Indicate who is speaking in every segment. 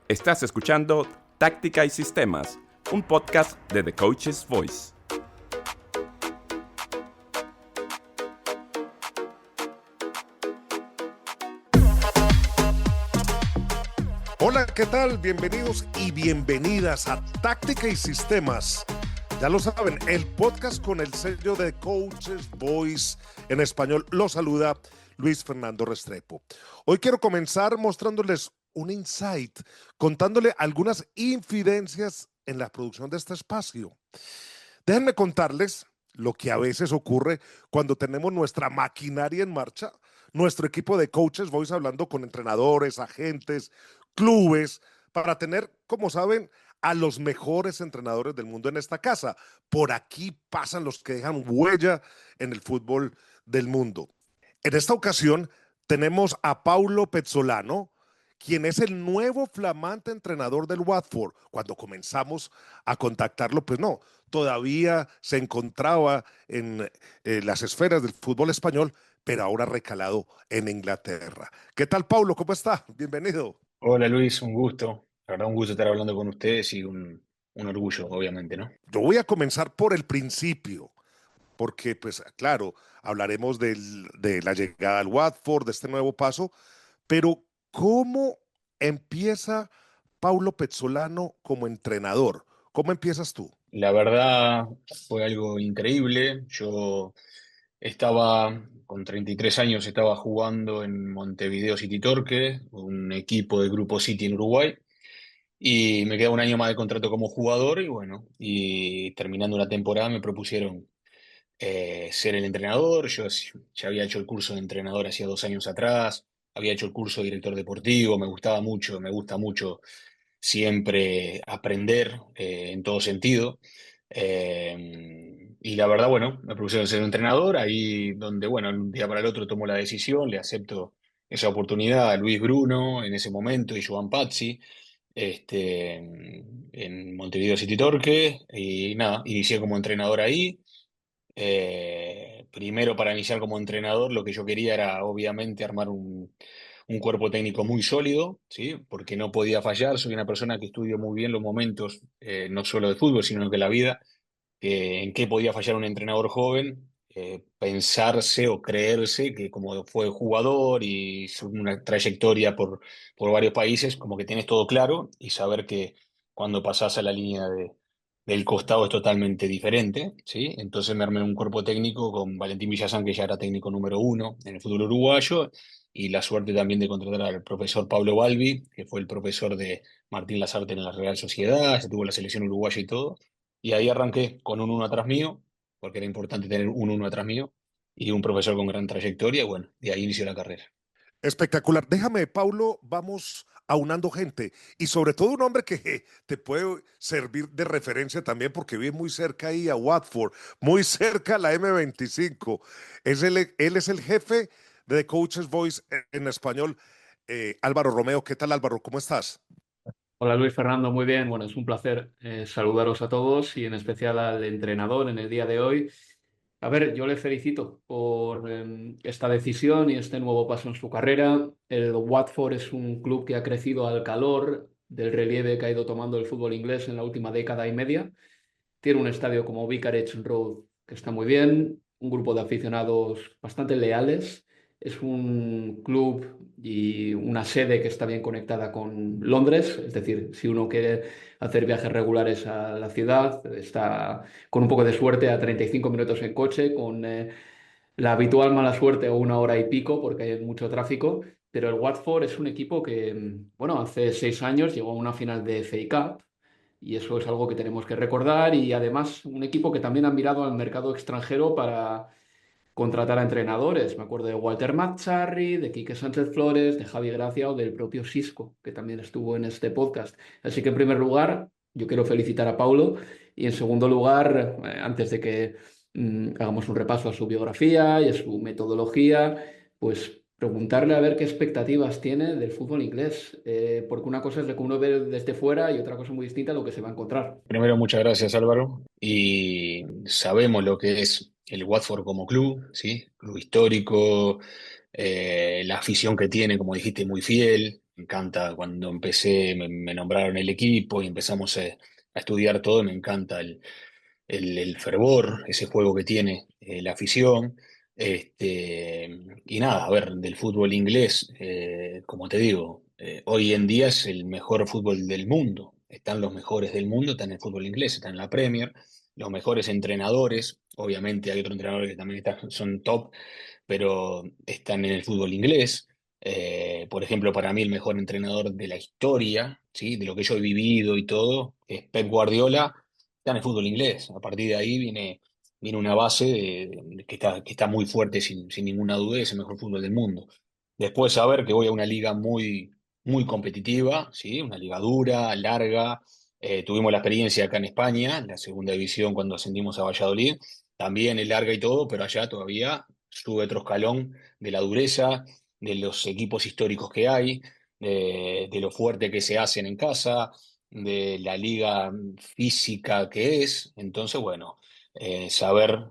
Speaker 1: Estás escuchando Táctica y Sistemas, un podcast de The Coach's Voice.
Speaker 2: Hola, ¿qué tal? Bienvenidos y bienvenidas a Táctica y Sistemas. Ya lo saben, el podcast con el sello de Coach's Voice en español. Lo saluda Luis Fernando Restrepo. Hoy quiero comenzar mostrándoles un insight, contándole algunas infidencias en la producción de este espacio. Déjenme contarles lo que a veces ocurre cuando tenemos nuestra maquinaria en marcha, nuestro equipo de Coach's Voice hablando con entrenadores, agentes, clubes, para tener, como saben, a los mejores entrenadores del mundo en esta casa. Por aquí pasan los que dejan huella en el fútbol del mundo. En esta ocasión tenemos a Paulo Pezzolano, quien es el nuevo flamante entrenador del Watford. Cuando comenzamos a contactarlo, pues no, todavía se encontraba en las esferas del fútbol español, pero ahora recalado en Inglaterra. ¿Qué tal, Paulo? ¿Cómo está? Bienvenido.
Speaker 3: Hola Luis, un gusto. La verdad, un gusto estar hablando con ustedes y un orgullo, obviamente, ¿no?
Speaker 2: Yo voy a comenzar por el principio, porque, pues, claro, hablaremos de la llegada al Watford, de este nuevo paso, pero ¿cómo empieza Paulo Pezzolano como entrenador? ¿Cómo empiezas tú?
Speaker 3: La verdad fue algo increíble. Yo estaba, con 33 años, estaba jugando en Montevideo City Torque, un equipo de Grupo City en Uruguay, y me quedaba un año más de contrato como jugador y bueno, y terminando una temporada me propusieron ser el entrenador. Yo ya había hecho el curso de entrenador hacía 2 años atrás, había hecho el curso de director deportivo, me gustaba mucho, me gusta mucho siempre aprender en todo sentido. Y la verdad, bueno, me propusieron ser un entrenador, ahí donde, bueno, de un día para el otro tomo la decisión, le acepto esa oportunidad a Luis Bruno en ese momento y Joan Pazzi, en Montevideo City Torque, y nada, inicié como entrenador ahí. Primero, para iniciar como entrenador, lo que yo quería era obviamente armar un cuerpo técnico muy sólido, ¿sí? Porque no podía fallar. Soy una persona que estudio muy bien los momentos, no solo de fútbol, sino que la vida, en qué podía fallar un entrenador joven, pensarse o creerse que como fue jugador y una trayectoria por varios países, como que tienes todo claro y saber que cuando pasás a la línea del costado es totalmente diferente, ¿sí? Entonces me armé un cuerpo técnico con Valentín Villazán, que ya era técnico número uno en el fútbol uruguayo, y la suerte también de contratar al profesor Pablo Balbi, que fue el profesor de Martín Lazarte en la Real Sociedad, se tuvo la selección uruguaya y todo. Y ahí arranqué con un uno atrás mío, porque era importante tener un uno atrás mío, y un profesor con gran trayectoria, y bueno, de ahí inició la carrera.
Speaker 2: Espectacular. Déjame, Paulo, vamos aunando gente y sobre todo un hombre que te puede servir de referencia también porque vive muy cerca ahí a Watford, muy cerca a la M25. Él es el jefe de The Coach's Voice en español. Álvaro Romeo, ¿qué tal, Álvaro? ¿Cómo estás?
Speaker 4: Hola Luis Fernando, muy bien. Bueno, es un placer saludaros a todos y en especial al entrenador en el día de hoy. A ver, yo le felicito por esta decisión y este nuevo paso en su carrera. El Watford es un club que ha crecido al calor del relieve que ha ido tomando el fútbol inglés en la última década y media. Tiene un estadio como Vicarage Road que está muy bien, un grupo de aficionados bastante leales. Es un club y una sede que está bien conectada con Londres, es decir, si uno quiere hacer viajes regulares a la ciudad, está con un poco de suerte a 35 minutos en coche, con la habitual mala suerte o una hora y pico porque hay mucho tráfico. Pero el Watford es un equipo que, bueno, hace 6 años llegó a una final de FA Cup y eso es algo que tenemos que recordar y además un equipo que también ha mirado al mercado extranjero para contratar a entrenadores. Me acuerdo de Walter Mazzarri, de Quique Sánchez Flores, de Javi Gracia o del propio Sisco, que también estuvo en este podcast. Así que en primer lugar, yo quiero felicitar a Paulo y en segundo lugar, antes de que hagamos un repaso a su biografía y a su metodología, pues preguntarle a ver qué expectativas tiene del fútbol inglés, porque una cosa es lo que uno ve desde fuera y otra cosa muy distinta a lo que se va a encontrar.
Speaker 3: Primero, muchas gracias Álvaro. Y sabemos lo que es el Watford como club, ¿sí? Club histórico, la afición que tiene, como dijiste, muy fiel. Me encanta cuando empecé, me nombraron el equipo y empezamos a estudiar todo, me encanta el fervor, ese juego que tiene la afición. Este, y nada, a ver, del fútbol inglés, como te digo, hoy en día es el mejor fútbol del mundo. Están los mejores del mundo, están en el fútbol inglés, están en la Premier, los mejores entrenadores. Obviamente hay otros entrenadores que también son top, pero están en el fútbol inglés. Por ejemplo, para mí el mejor entrenador de la historia, ¿sí? De lo que yo he vivido y todo, es Pep Guardiola, está en el fútbol inglés. A partir de ahí viene una base que está muy fuerte sin ninguna duda y es el mejor fútbol del mundo. Después saber que voy a una liga muy competitiva, ¿sí? Una liga dura, larga. Tuvimos la experiencia acá en España, en la segunda división cuando ascendimos a Valladolid. También es larga y todo, pero allá todavía sube otro escalón de la dureza, de los equipos históricos que hay, de lo fuerte que se hacen en casa, de la liga física que es. Entonces, bueno, saber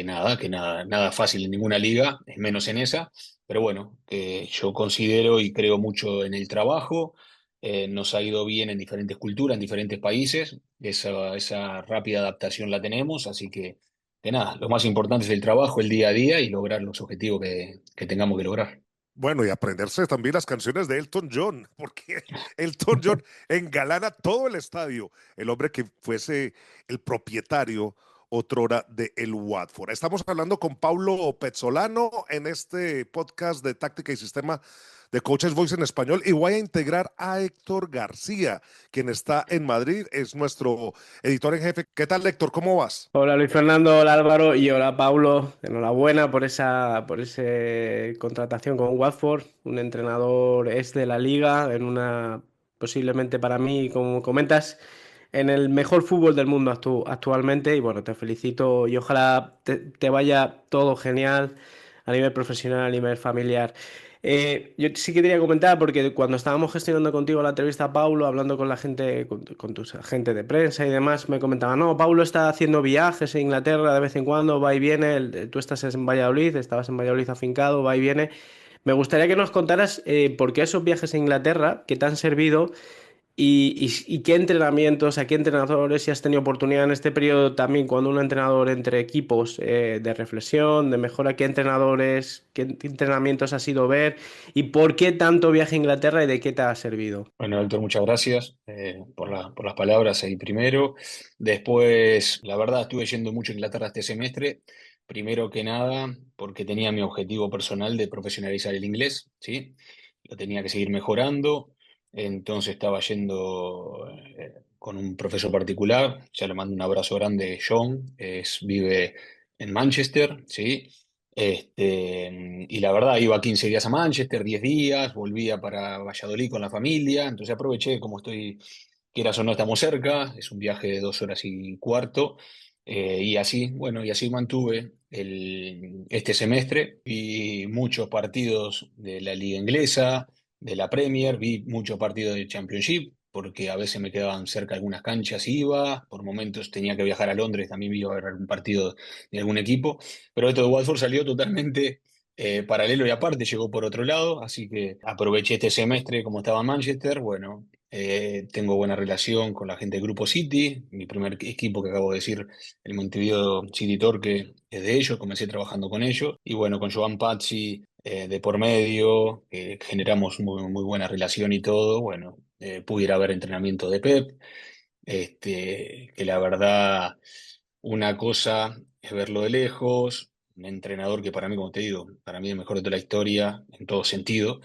Speaker 3: nada fácil en ninguna liga, es menos en esa, pero bueno, que yo considero y creo mucho en el trabajo. Nos ha ido bien en diferentes culturas, en diferentes países, esa rápida adaptación la tenemos, así que nada, lo más importante es el trabajo, el día a día y lograr los objetivos que tengamos que lograr.
Speaker 2: Bueno, y aprenderse también las canciones de Elton John, porque Elton John engalana todo el estadio, el hombre que fuese el propietario otrora de el Watford. Estamos hablando con Paulo Pezzolano en este podcast de Táctica y Sistema de Coaches Voice en español y voy a integrar a Héctor García, quien está en Madrid, es nuestro editor en jefe. ¿Qué tal, Héctor? ¿Cómo vas?
Speaker 5: Hola Luis Fernando, hola Álvaro y hola Paulo. Enhorabuena por esa contratación con Watford, un entrenador es de la liga, en una posiblemente para mí, como comentas, en el mejor fútbol del mundo actualmente. Y bueno, te felicito y ojalá te vaya todo genial a nivel profesional, a nivel familiar. Yo sí que quería comentar, porque cuando estábamos gestionando contigo la entrevista a Paulo, hablando con la gente, con tus agentes de prensa y demás, me comentaban, no, Paulo está haciendo viajes en Inglaterra de vez en cuando, va y viene, tú estás en Valladolid, estabas en Valladolid afincado, va y viene. Me gustaría que nos contaras por qué esos viajes a Inglaterra, qué te han servido y qué entrenamientos, a qué entrenadores, si has tenido oportunidad en este periodo también, cuando un entrenador entre equipos de reflexión, de mejora, qué entrenadores, qué entrenamientos has ido a ver y por qué tanto viaje a Inglaterra y de qué te ha servido.
Speaker 3: Bueno, Héctor, muchas gracias por las palabras ahí primero. Después, la verdad, estuve yendo mucho a Inglaterra este semestre. Primero que nada, porque tenía mi objetivo personal de profesionalizar el inglés, ¿sí? Lo tenía que seguir mejorando. Entonces estaba yendo con un profesor particular. Ya le mando un abrazo grande, John. Vive en Manchester, ¿sí? Y la verdad, iba 15 días a Manchester, 10 días, volvía para Valladolid con la familia, entonces aproveché, como estoy, quieras o no, estamos cerca, es un viaje de 2 horas y cuarto, y así, bueno, y así mantuve este semestre, vi muchos partidos de la Liga Inglesa, de la Premier, vi muchos partidos de Championship, porque a veces me quedaban cerca algunas canchas, iba, por momentos tenía que viajar a Londres, también iba a ver algún partido de algún equipo. Pero esto de Watford salió totalmente paralelo y aparte, llegó por otro lado, así que aproveché este semestre como estaba en Manchester. Bueno, tengo buena relación con la gente del Grupo City, mi primer equipo que acabo de decir, el Montevideo City Torque, es de ellos, comencé trabajando con ellos. Y bueno, con Joan Pazzi de por medio, generamos muy buena relación y todo. Bueno, pude ir a ver entrenamiento de Pep, que la verdad, una cosa es verlo de lejos, un entrenador que para mí, como te digo, para mí es el mejor de toda la historia, en todo sentido.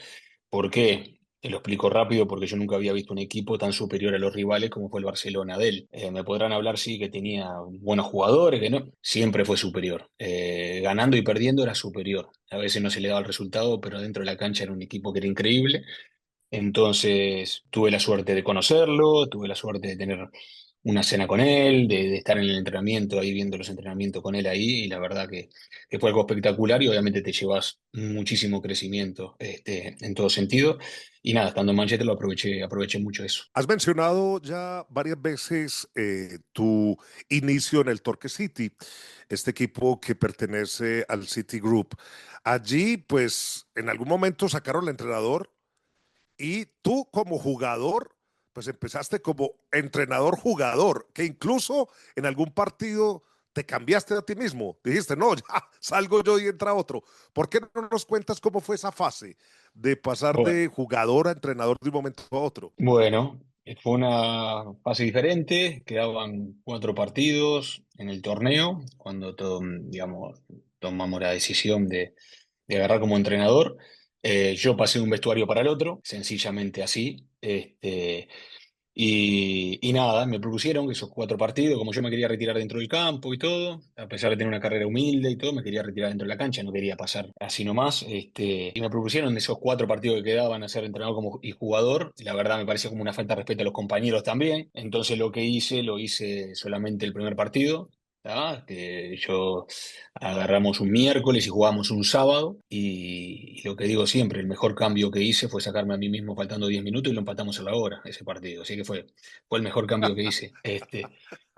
Speaker 3: ¿Por qué? Te lo explico rápido porque yo nunca había visto un equipo tan superior a los rivales como fue el Barcelona de él. Me podrán hablar, sí, que tenía buenos jugadores, que no, siempre fue superior. Ganando y perdiendo era superior. A veces no se le daba el resultado, pero dentro de la cancha era un equipo que era increíble. Entonces tuve la suerte de conocerlo, tuve la suerte de tener una cena con él, de estar en el entrenamiento, ahí viendo los entrenamientos con él ahí, y la verdad que fue algo espectacular y obviamente te llevas muchísimo crecimiento en todo sentido. Y nada, estando en Manchester aproveché mucho eso.
Speaker 2: Has mencionado ya varias veces tu inicio en el Torque City, este equipo que pertenece al City Group. Allí, pues, en algún momento sacaron al entrenador Y tú como jugador, pues empezaste como entrenador-jugador, que incluso en algún partido te cambiaste a ti mismo. Dijiste, no, ya salgo yo y entra otro. ¿Por qué no nos cuentas cómo fue esa fase de pasar
Speaker 3: Bueno,
Speaker 2: de jugador a entrenador de un momento a otro?
Speaker 3: bueno, fue una fase diferente, quedaban 4 partidos en el torneo, cuando digamos, tomamos la decisión de agarrar como entrenador. Yo pasé de un vestuario para el otro, sencillamente así. Y nada, me propusieron que esos 4 partidos, como yo me quería retirar dentro del campo y todo, a pesar de tener una carrera humilde y todo, me quería retirar dentro de la cancha, no quería pasar así nomás. Y me propusieron de esos 4 partidos que quedaban a ser entrenador y jugador. La verdad me parecía como una falta de respeto a los compañeros también. Entonces lo hice solamente el primer partido. ¿Tá? Que yo agarramos un miércoles y jugamos un sábado y lo que digo siempre, el mejor cambio que hice fue sacarme a mí mismo faltando 10 minutos y lo empatamos a la hora, ese partido. Así que fue el mejor cambio que hice.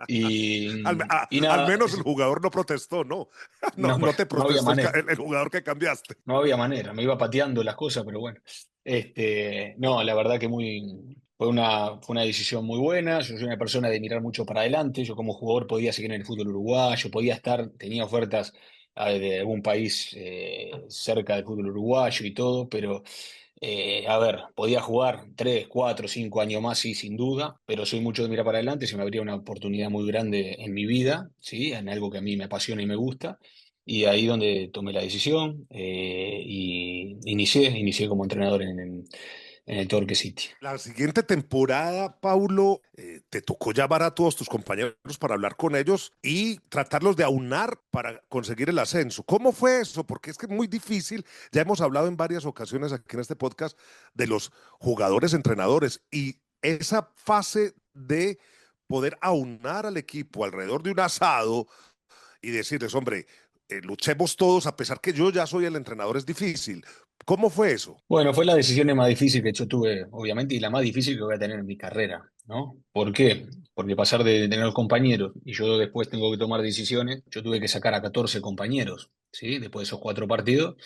Speaker 3: Y
Speaker 2: Al
Speaker 3: nada,
Speaker 2: menos el jugador no protestó, ¿no? No,
Speaker 3: no,
Speaker 2: no te
Speaker 3: no había
Speaker 2: protestó
Speaker 3: manera.
Speaker 2: el jugador que cambiaste.
Speaker 3: No había manera, me iba pateando las cosas, pero bueno. No, la verdad que fue una decisión muy buena. Yo soy una persona de mirar mucho para adelante. Yo como jugador podía seguir en el fútbol uruguayo, tenía ofertas de algún país cerca del fútbol uruguayo y todo, pero a ver, podía jugar 3, 4, 5 años más, sí, sin duda, pero soy mucho de mirar para adelante. Se me abría una oportunidad muy grande en mi vida, ¿sí? En algo que a mí me apasiona y me gusta. Y ahí donde tomé la decisión y inicié como entrenador en el Torque City.
Speaker 2: La siguiente temporada, Paulo, te tocó llamar a todos tus compañeros para hablar con ellos y tratarlos de aunar para conseguir el ascenso. ¿Cómo fue eso? Porque es que es muy difícil. Ya hemos hablado en varias ocasiones aquí en este podcast de los jugadores entrenadores y esa fase de poder aunar al equipo alrededor de un asado y decirles, hombre, luchemos todos a pesar que yo ya soy el entrenador, es difícil. ¿Cómo fue eso?
Speaker 3: Bueno, fue la decisión más difícil que yo tuve, obviamente, y la más difícil que voy a tener en mi carrera, ¿no? ¿Por qué? Porque pasar de tener compañeros y yo después tengo que tomar decisiones, yo tuve que sacar a 14 compañeros, ¿sí? Después de esos 4 partidos.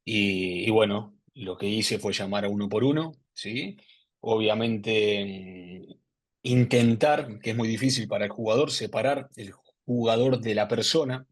Speaker 3: Y bueno, lo que hice fue llamar a uno por uno, ¿sí? Obviamente, intentar, que es muy difícil para el jugador, separar el jugador de la persona,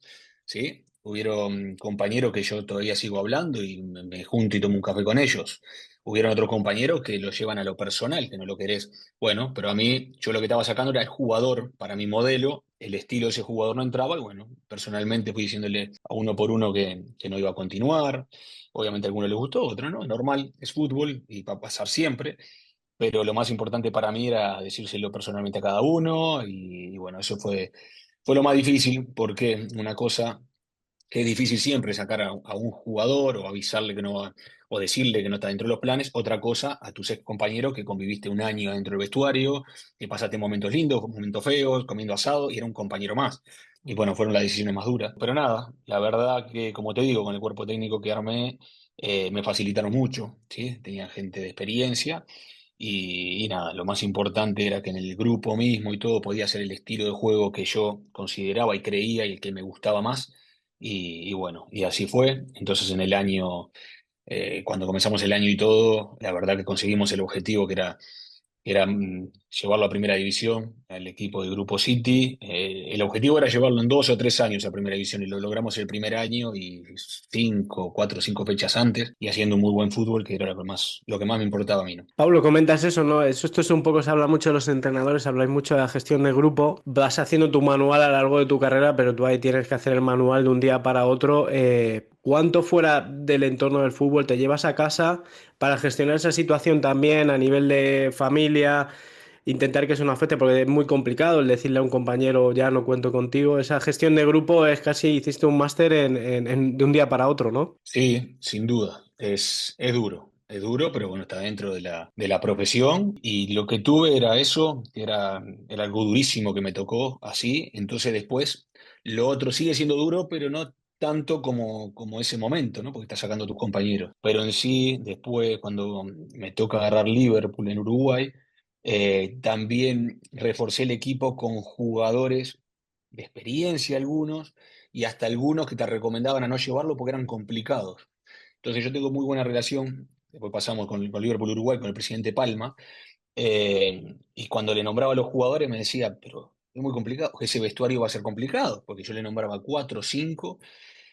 Speaker 3: ¿sí? Hubieron compañeros que yo todavía sigo hablando y me junto y tomo un café con ellos. Hubieron otros compañeros que lo llevan a lo personal, que no lo querés. Bueno, pero a mí, yo lo que estaba sacando era el jugador para mi modelo, el estilo de ese jugador no entraba y bueno, personalmente fui diciéndole a uno por uno que no iba a continuar. Obviamente a algunos les gustó, a otros no, es normal, es fútbol y va a pasar siempre, pero lo más importante para mí era decírselo personalmente a cada uno y bueno, eso fue lo más difícil porque una cosa que es difícil siempre sacar a un jugador o avisarle que no va, o decirle que no está dentro de los planes, otra cosa a tus ex compañeros que conviviste un año dentro del vestuario, que pasaste momentos lindos, momentos feos, comiendo asado y era un compañero más. Y bueno, fueron las decisiones más duras. Pero nada, la verdad que, como te digo, con el cuerpo técnico que armé, me facilitaron mucho, ¿sí? Tenía gente de experiencia. Y nada, lo más importante era que en el grupo mismo y todo podía ser el estilo de juego que yo consideraba y creía y el que me gustaba más. Y bueno, y así fue. Entonces en el año, cuando comenzamos el año y todo, la verdad que conseguimos el objetivo que era llevarlo a Primera División, al equipo de Grupo City. El objetivo era llevarlo en 2 o 3 años a Primera División y lo logramos el primer año y 4 o 5 fechas antes y haciendo un muy buen fútbol, que era lo que más me importaba a mí, ¿no?
Speaker 5: Pablo, comentas eso, ¿no? Esto es un poco, se habla mucho de los entrenadores, habláis mucho de la gestión de grupo. Vas haciendo tu manual a lo largo de tu carrera, pero tú ahí tienes que hacer el manual de un día para otro. ¿Cuánto fuera del entorno del fútbol te llevas a casa para gestionar esa situación también a nivel de familia? Intentar que eso no afecte, porque es muy complicado el decirle a un compañero, ya no cuento contigo. Esa gestión de grupo es casi, hiciste un máster de un día para otro, ¿no?
Speaker 3: Sí, sin duda. Es duro, pero bueno, está dentro de la profesión. Y lo que tuve era eso, que era algo durísimo que me tocó así. Entonces después, lo otro sigue siendo duro, pero no tanto como ese momento, ¿no? Porque estás sacando a tus compañeros. Pero en sí, después, cuando me toca agarrar Liverpool en Uruguay, también reforcé el equipo con jugadores de experiencia algunos y hasta algunos que te recomendaban a no llevarlo porque eran complicados. Entonces yo tengo muy buena relación después pasamos con Liverpool Uruguay, con el presidente Palma, y cuando le nombraba a los jugadores me decía, pero es muy complicado, ese vestuario va a ser complicado, porque yo le nombraba 4 o 5,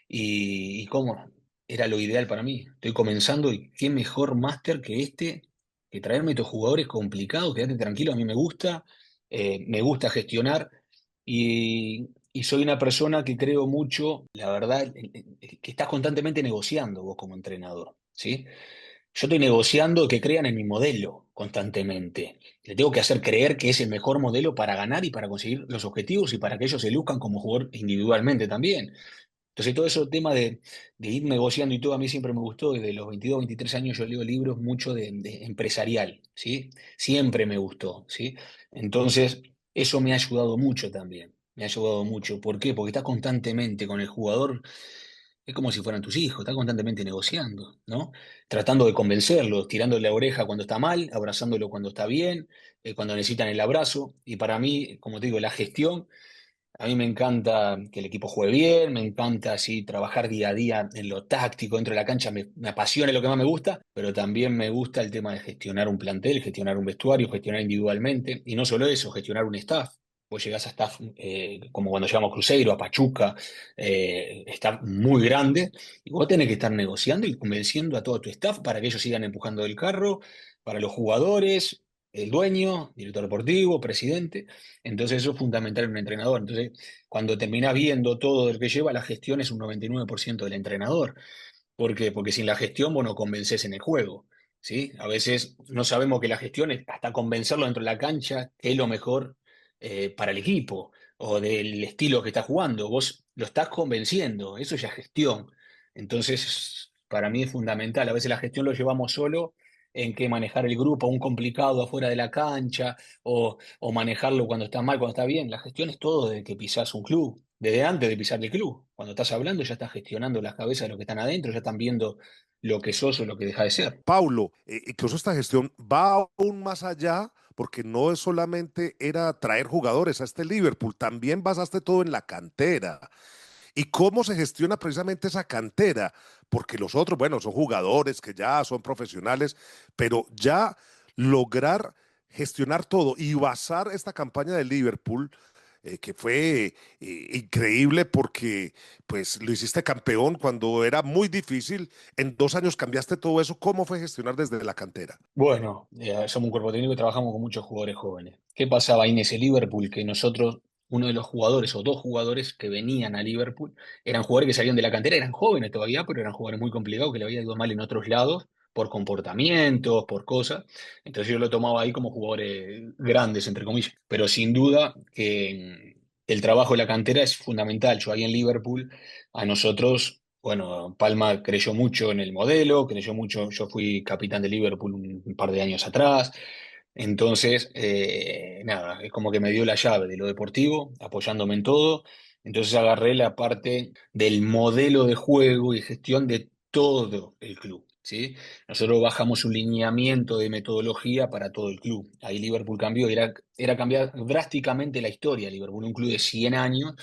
Speaker 3: y cómo era lo ideal para mí. Estoy comenzando y qué mejor máster que este, que traerme estos jugadores complicados, quédate tranquilo, a mí me gusta gestionar y soy una persona que creo mucho, la verdad, que estás constantemente negociando vos como entrenador, ¿sí? Yo estoy negociando que crean en mi modelo constantemente. Le tengo que hacer creer que es el mejor modelo para ganar y para conseguir los objetivos y para que ellos se luzcan como jugador individualmente también. Entonces, todo ese tema de ir negociando y todo, a mí siempre me gustó. Desde los 22, 23 años yo leo libros mucho de empresarial, ¿sí? Siempre me gustó, ¿sí? Entonces, eso me ha ayudado mucho también. Me ha ayudado mucho. ¿Por qué? Porque estás constantemente con el jugador, es como si fueran tus hijos, estás constantemente negociando, ¿no? Tratando de convencerlos, tirándole la oreja cuando está mal, abrazándolo cuando está bien, cuando necesitan el abrazo. Y para mí, como te digo, la gestión. A mí me encanta que el equipo juegue bien, me encanta así trabajar día a día en lo táctico dentro de la cancha, me apasiona, es lo que más me gusta, pero también me gusta el tema de gestionar un plantel, gestionar un vestuario, gestionar individualmente, y no solo eso, gestionar un staff. Vos llegás a staff como cuando llegamos a Cruzeiro, a Pachuca, staff muy grande, y vos tenés que estar negociando y convenciendo a todo tu staff para que ellos sigan empujando el carro, para los jugadores, el dueño, director deportivo, presidente. Entonces eso es fundamental en un entrenador. Entonces, cuando terminás viendo todo lo que lleva, la gestión es un 99% del entrenador. ¿Por qué? Porque sin la gestión vos no convencés en el juego, ¿sí? A veces no sabemos que la gestión es hasta convencerlo dentro de la cancha que es lo mejor para el equipo o del estilo que está jugando. Vos lo estás convenciendo, eso ya es gestión. Entonces, para mí es fundamental. A veces la gestión lo llevamos solo en que manejar el grupo, un complicado afuera de la cancha, o manejarlo cuando está mal, cuando está bien. La gestión es todo desde que pisás un club, desde antes de pisar el club. Cuando estás hablando ya estás gestionando las cabezas de los que están adentro, ya están viendo lo que sos o lo que deja de ser.
Speaker 2: Paulo, incluso esta gestión va aún más allá porque no es solamente era traer jugadores a este Liverpool, también basaste todo en la cantera. ¿Y cómo se gestiona precisamente esa cantera? Porque los otros, bueno, son jugadores que ya son profesionales, pero ya lograr gestionar todo y basar esta campaña de Liverpool, que fue increíble porque pues lo hiciste campeón cuando era muy difícil, en 2 años cambiaste todo eso. ¿Cómo fue gestionar desde la cantera?
Speaker 3: Bueno, somos un cuerpo técnico y trabajamos con muchos jugadores jóvenes. ¿Qué pasaba ahí en ese Liverpool? Que nosotros, uno de los jugadores o dos jugadores que venían a Liverpool, eran jugadores que salían de la cantera, eran jóvenes todavía, pero eran jugadores muy complicados que le había ido mal en otros lados por comportamientos, por cosas. Entonces yo lo tomaba ahí como jugadores grandes, entre comillas. Pero sin duda que el trabajo de la cantera es fundamental. Yo ahí en Liverpool, a nosotros. Bueno, Palma creyó mucho en el modelo, creyó mucho, yo fui capitán de Liverpool un par de años atrás, entonces, nada, es como que me dio la llave de lo deportivo, apoyándome en todo, entonces agarré la parte del modelo de juego y gestión de todo el club, ¿sí? Nosotros bajamos un lineamiento de metodología para todo el club, ahí Liverpool cambió, era cambiar drásticamente la historia de Liverpool, un club de 100 años,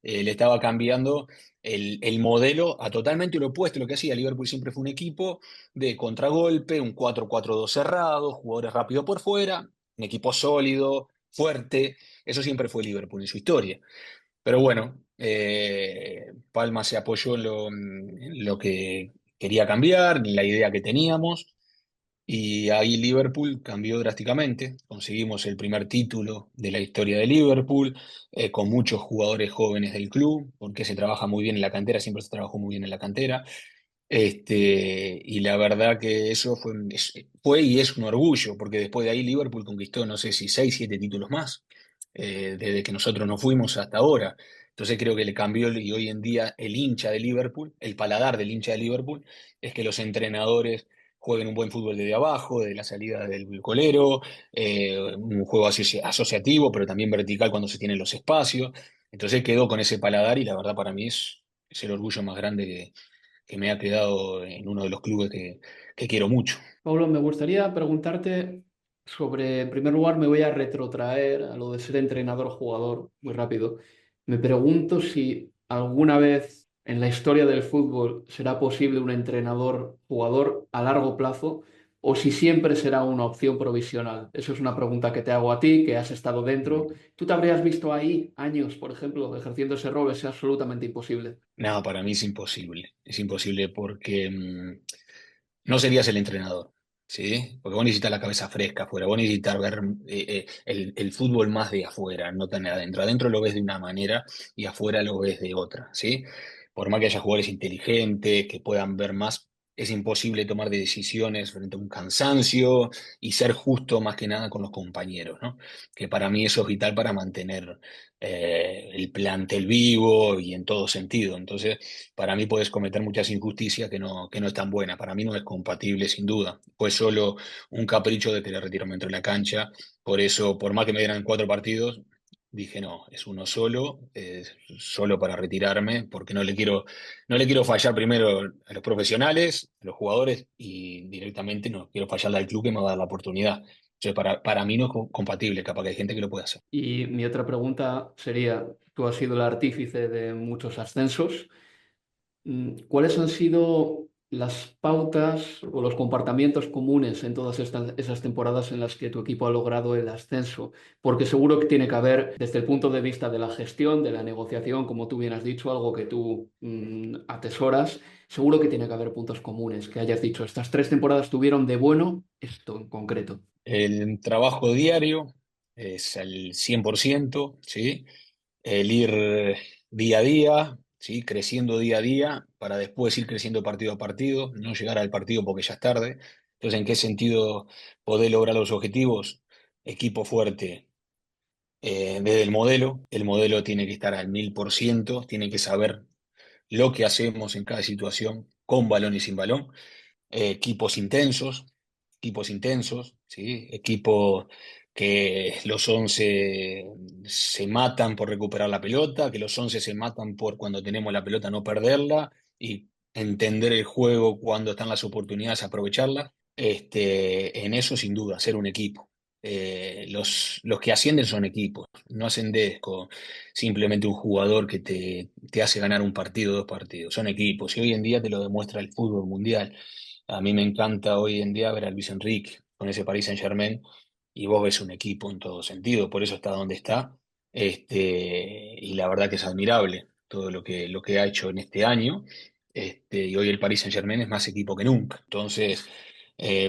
Speaker 3: le estaba cambiando el modelo a totalmente lo opuesto a lo que hacía. Liverpool siempre fue un equipo de contragolpe, un 4-4-2 cerrado, jugadores rápidos por fuera, un equipo sólido, fuerte. Eso siempre fue Liverpool en su historia. Pero bueno, Palma se apoyó en lo que quería cambiar, en la idea que teníamos. Y ahí Liverpool cambió drásticamente. Conseguimos el primer título de la historia de Liverpool, con muchos jugadores jóvenes del club, porque se trabaja muy bien en la cantera, siempre se trabajó muy bien en la cantera. Y la verdad que eso fue y es un orgullo, porque después de ahí Liverpool conquistó, no sé si 6, 7 títulos más, desde que nosotros nos fuimos hasta ahora. Entonces creo que le cambió y hoy en día el hincha de Liverpool, el paladar del hincha de Liverpool, es que los entrenadores jueguen un buen fútbol desde abajo, de la salida del colero, un juego asociativo, pero también vertical cuando se tienen los espacios. Entonces quedó con ese paladar y la verdad para mí es el orgullo más grande que me ha quedado en uno de los clubes que quiero mucho.
Speaker 4: Pablo, me gustaría preguntarte sobre, en primer lugar, me voy a retrotraer a lo de ser entrenador-jugador muy rápido. Me pregunto si alguna vez en la historia del fútbol será posible un entrenador-jugador a largo plazo o si siempre será una opción provisional. Eso es una pregunta que te hago a ti, que has estado dentro. ¿Tú te habrías visto ahí años, por ejemplo, ejerciendo ese rol? Es absolutamente imposible.
Speaker 3: No, para mí es imposible. Es imposible porque no serías el entrenador, ¿sí? Porque vos necesitas la cabeza fresca afuera, vos necesitas ver el fútbol más de afuera, no tan adentro. Adentro lo ves de una manera y afuera lo ves de otra, ¿sí? Por más que haya jugadores inteligentes, que puedan ver más, es imposible tomar decisiones frente a un cansancio y ser justo más que nada con los compañeros, ¿no? Que para mí eso es vital para mantener el plantel vivo y en todo sentido. Entonces, para mí puedes cometer muchas injusticias que no es tan buena. Para mí no es compatible, sin duda. Fue solo un capricho de querer retirarme dentro de la cancha. Por eso, por más que me dieran 4 partidos, dije no, es uno solo, solo para retirarme, porque no le quiero fallar primero a los profesionales, a los jugadores, y directamente no quiero fallarle al club que me va a dar la oportunidad. Entonces, para mí no es compatible, capaz que hay gente que lo puede hacer.
Speaker 4: Y mi otra pregunta sería, tú has sido el artífice de muchos ascensos. ¿Cuáles han sido las pautas o los comportamientos comunes en todas esas temporadas en las que tu equipo ha logrado el ascenso? Porque seguro que tiene que haber, desde el punto de vista de la gestión, de la negociación, como tú bien has dicho, algo que tú atesoras, seguro que tiene que haber puntos comunes, que hayas dicho, estas 3 temporadas tuvieron de bueno esto en concreto.
Speaker 3: El trabajo diario es al 100%, ¿sí? El ir día a día, ¿sí? Creciendo día a día, para después ir creciendo partido a partido, no llegar al partido porque ya es tarde. Entonces, ¿en qué sentido poder lograr los objetivos? Equipo fuerte, desde el modelo tiene que estar al 1000%, tiene que saber lo que hacemos en cada situación, con balón y sin balón. Equipos intensos, equipos intensos, ¿sí? Equipos que los 11 se matan por recuperar la pelota, que los 11 se matan por cuando tenemos la pelota no perderla y entender el juego cuando están las oportunidades, aprovecharlas. En eso sin duda, ser un equipo. Los que ascienden son equipos, no ascendés con simplemente un jugador que te hace ganar un partido o 2 partidos, son equipos y hoy en día te lo demuestra el fútbol mundial. A mí me encanta hoy en día ver a Luis Enrique con ese Paris Saint-Germain y vos ves un equipo en todo sentido, por eso está donde está. Y la verdad que es admirable todo lo que ha hecho en este año. Y hoy el Paris Saint-Germain es más equipo que nunca. Entonces,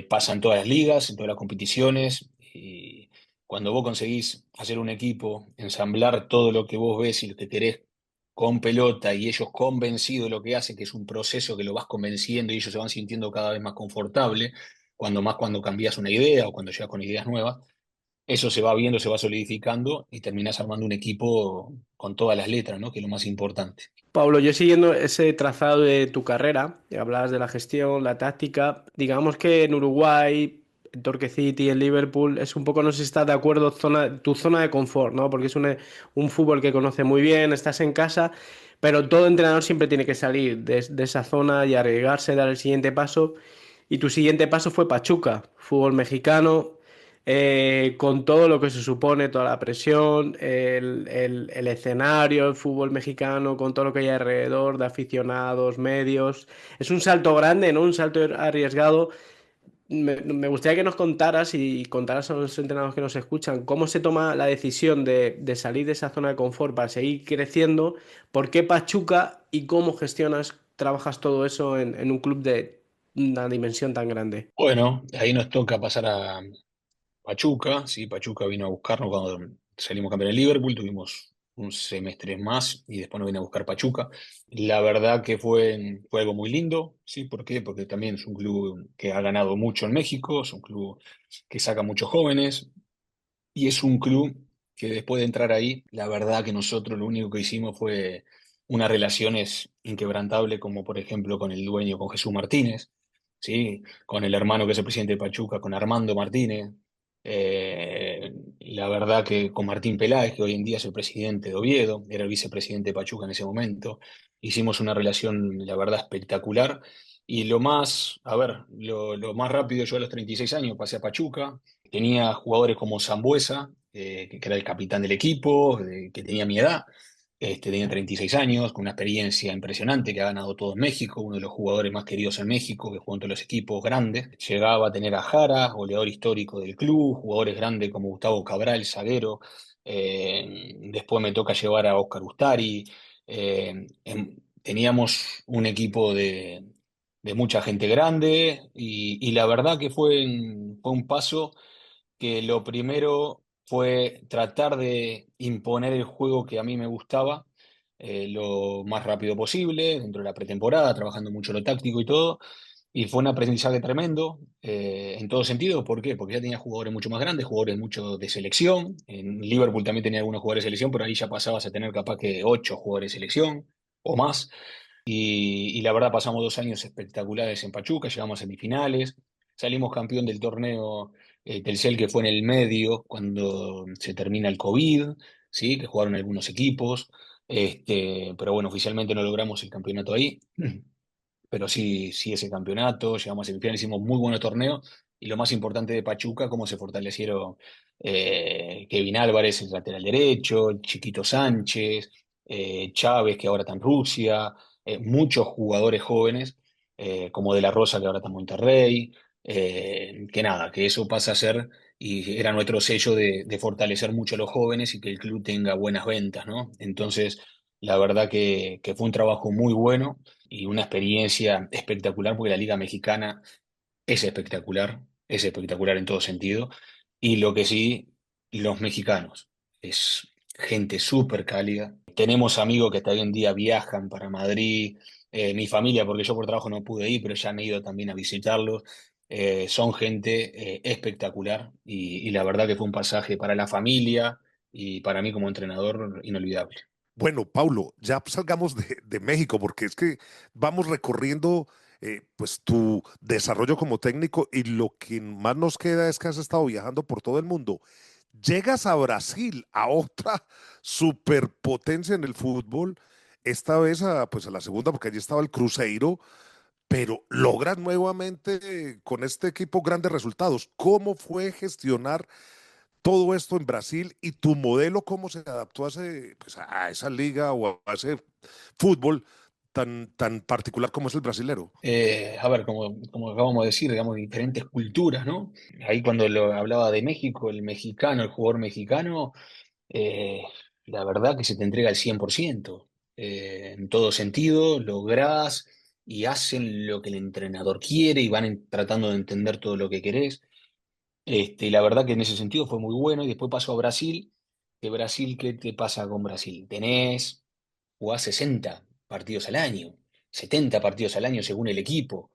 Speaker 3: pasa en todas las ligas, en todas las competiciones. Y cuando vos conseguís hacer un equipo, ensamblar todo lo que vos ves y lo que querés con pelota y ellos convencidos de lo que hacen, que es un proceso que lo vas convenciendo y ellos se van sintiendo cada vez más confortable, cuando cambias una idea o cuando llegas con ideas nuevas, eso se va viendo, se va solidificando y terminás armando un equipo con todas las letras, ¿no? Que es lo más importante.
Speaker 5: Pablo, yo siguiendo ese trazado de tu carrera, hablabas de la gestión, la táctica, digamos que en Uruguay, en Torque City, en Liverpool, es un poco, no sé si estás de acuerdo, tu zona de confort, ¿no? Porque es un fútbol que conoce muy bien, estás en casa, pero todo entrenador siempre tiene que salir de esa zona y arriesgarse, dar el siguiente paso. Y tu siguiente paso fue Pachuca, fútbol mexicano, con todo lo que se supone, toda la presión, el escenario, el fútbol mexicano, con todo lo que hay alrededor de aficionados, medios. Es un salto grande, ¿no? Un salto arriesgado. Me gustaría que nos contaras y contaras a los entrenadores que nos escuchan cómo se toma la decisión de salir de esa zona de confort para seguir creciendo, por qué Pachuca y cómo gestionas, trabajas todo eso en un club de una dimensión tan grande.
Speaker 3: Bueno, ahí nos toca pasar a Pachuca, ¿sí? Pachuca vino a buscarnos cuando salimos campeón de Liverpool, tuvimos un semestre más y después nos vino a buscar Pachuca. La verdad que fue algo muy lindo, ¿sí? ¿Por qué? Porque también es un club que ha ganado mucho en México, es un club que saca muchos jóvenes y es un club que después de entrar ahí, la verdad que nosotros lo único que hicimos fue unas relaciones inquebrantables, como por ejemplo con el dueño, con Jesús Martínez, ¿sí? Con el hermano que es el presidente de Pachuca, con Armando Martínez. La verdad que con Martín Peláez, que hoy en día es el presidente de Oviedo, era el vicepresidente de Pachuca en ese momento, hicimos una relación, la verdad, espectacular. Y lo más rápido, yo a los 36 años pasé a Pachuca, tenía jugadores como Sambuesa, que era el capitán del equipo, que tenía mi edad. tenía 36 años, con una experiencia impresionante, que ha ganado todo en México, uno de los jugadores más queridos en México, que jugó en todos los equipos grandes. Llegaba a tener a Jara, goleador histórico del club, jugadores grandes como Gustavo Cabral, zaguero. Después me toca llevar a Oscar Ustari. Teníamos un equipo de mucha gente grande y la verdad que fue un paso que lo primero fue tratar de imponer el juego que a mí me gustaba lo más rápido posible, dentro de la pretemporada, trabajando mucho lo táctico y todo. Y fue un aprendizaje tremendo en todo sentido. ¿Por qué? Porque ya tenía jugadores mucho más grandes, jugadores mucho de selección. En Liverpool también tenía algunos jugadores de selección, pero ahí ya pasabas a tener capaz que 8 jugadores de selección o más. Y la verdad pasamos 2 años espectaculares en Pachuca, llegamos a semifinales, salimos campeón del torneo Telcel que fue en el medio cuando se termina el COVID, ¿sí? Que jugaron algunos equipos, pero bueno, oficialmente no logramos el campeonato ahí, pero sí, sí ese campeonato, llegamos a semifinales, hicimos muy buenos torneos y lo más importante de Pachuca, cómo se fortalecieron Kevin Álvarez, el lateral derecho, Chiquito Sánchez, Chávez, que ahora está en Rusia, muchos jugadores jóvenes, como De La Rosa, que ahora está en Monterrey, que nada, que eso pasa a ser, y era nuestro sello de fortalecer mucho a los jóvenes y que el club tenga buenas ventas, ¿no? Entonces, la verdad que fue un trabajo muy bueno y una experiencia espectacular, porque la Liga Mexicana es espectacular en todo sentido. Y lo que sí, los mexicanos, es gente súper cálida. Tenemos amigos que hasta hoy en día viajan para Madrid, mi familia, porque yo por trabajo no pude ir, pero ya han ido también a visitarlos. Son gente espectacular y la verdad que fue un pasaje para la familia y para mí como entrenador inolvidable.
Speaker 2: Bueno, Paulo, ya salgamos de México, porque es que vamos recorriendo pues tu desarrollo como técnico y lo que más nos queda es que has estado viajando por todo el mundo. Llegas a Brasil, a otra superpotencia en el fútbol, esta vez pues a la segunda, porque allí estaba el Cruzeiro, pero logras nuevamente con este equipo grandes resultados. ¿Cómo fue gestionar todo esto en Brasil y tu modelo cómo se adaptó pues a esa liga o a ese fútbol tan particular como es el brasilero?
Speaker 3: A ver, como acabamos de decir, digamos, diferentes culturas, ¿no? Ahí cuando lo hablaba de México, el mexicano, el jugador mexicano, eh, la verdad que se te entrega al 100%, en todo sentido, lográs y hacen lo que el entrenador quiere y van tratando de entender todo lo que querés. Y la verdad que en ese sentido fue muy bueno. Y después pasó a Brasil. De Brasil, ¿qué te pasa con Brasil? Jugás 60 partidos al año, 70 partidos al año según el equipo.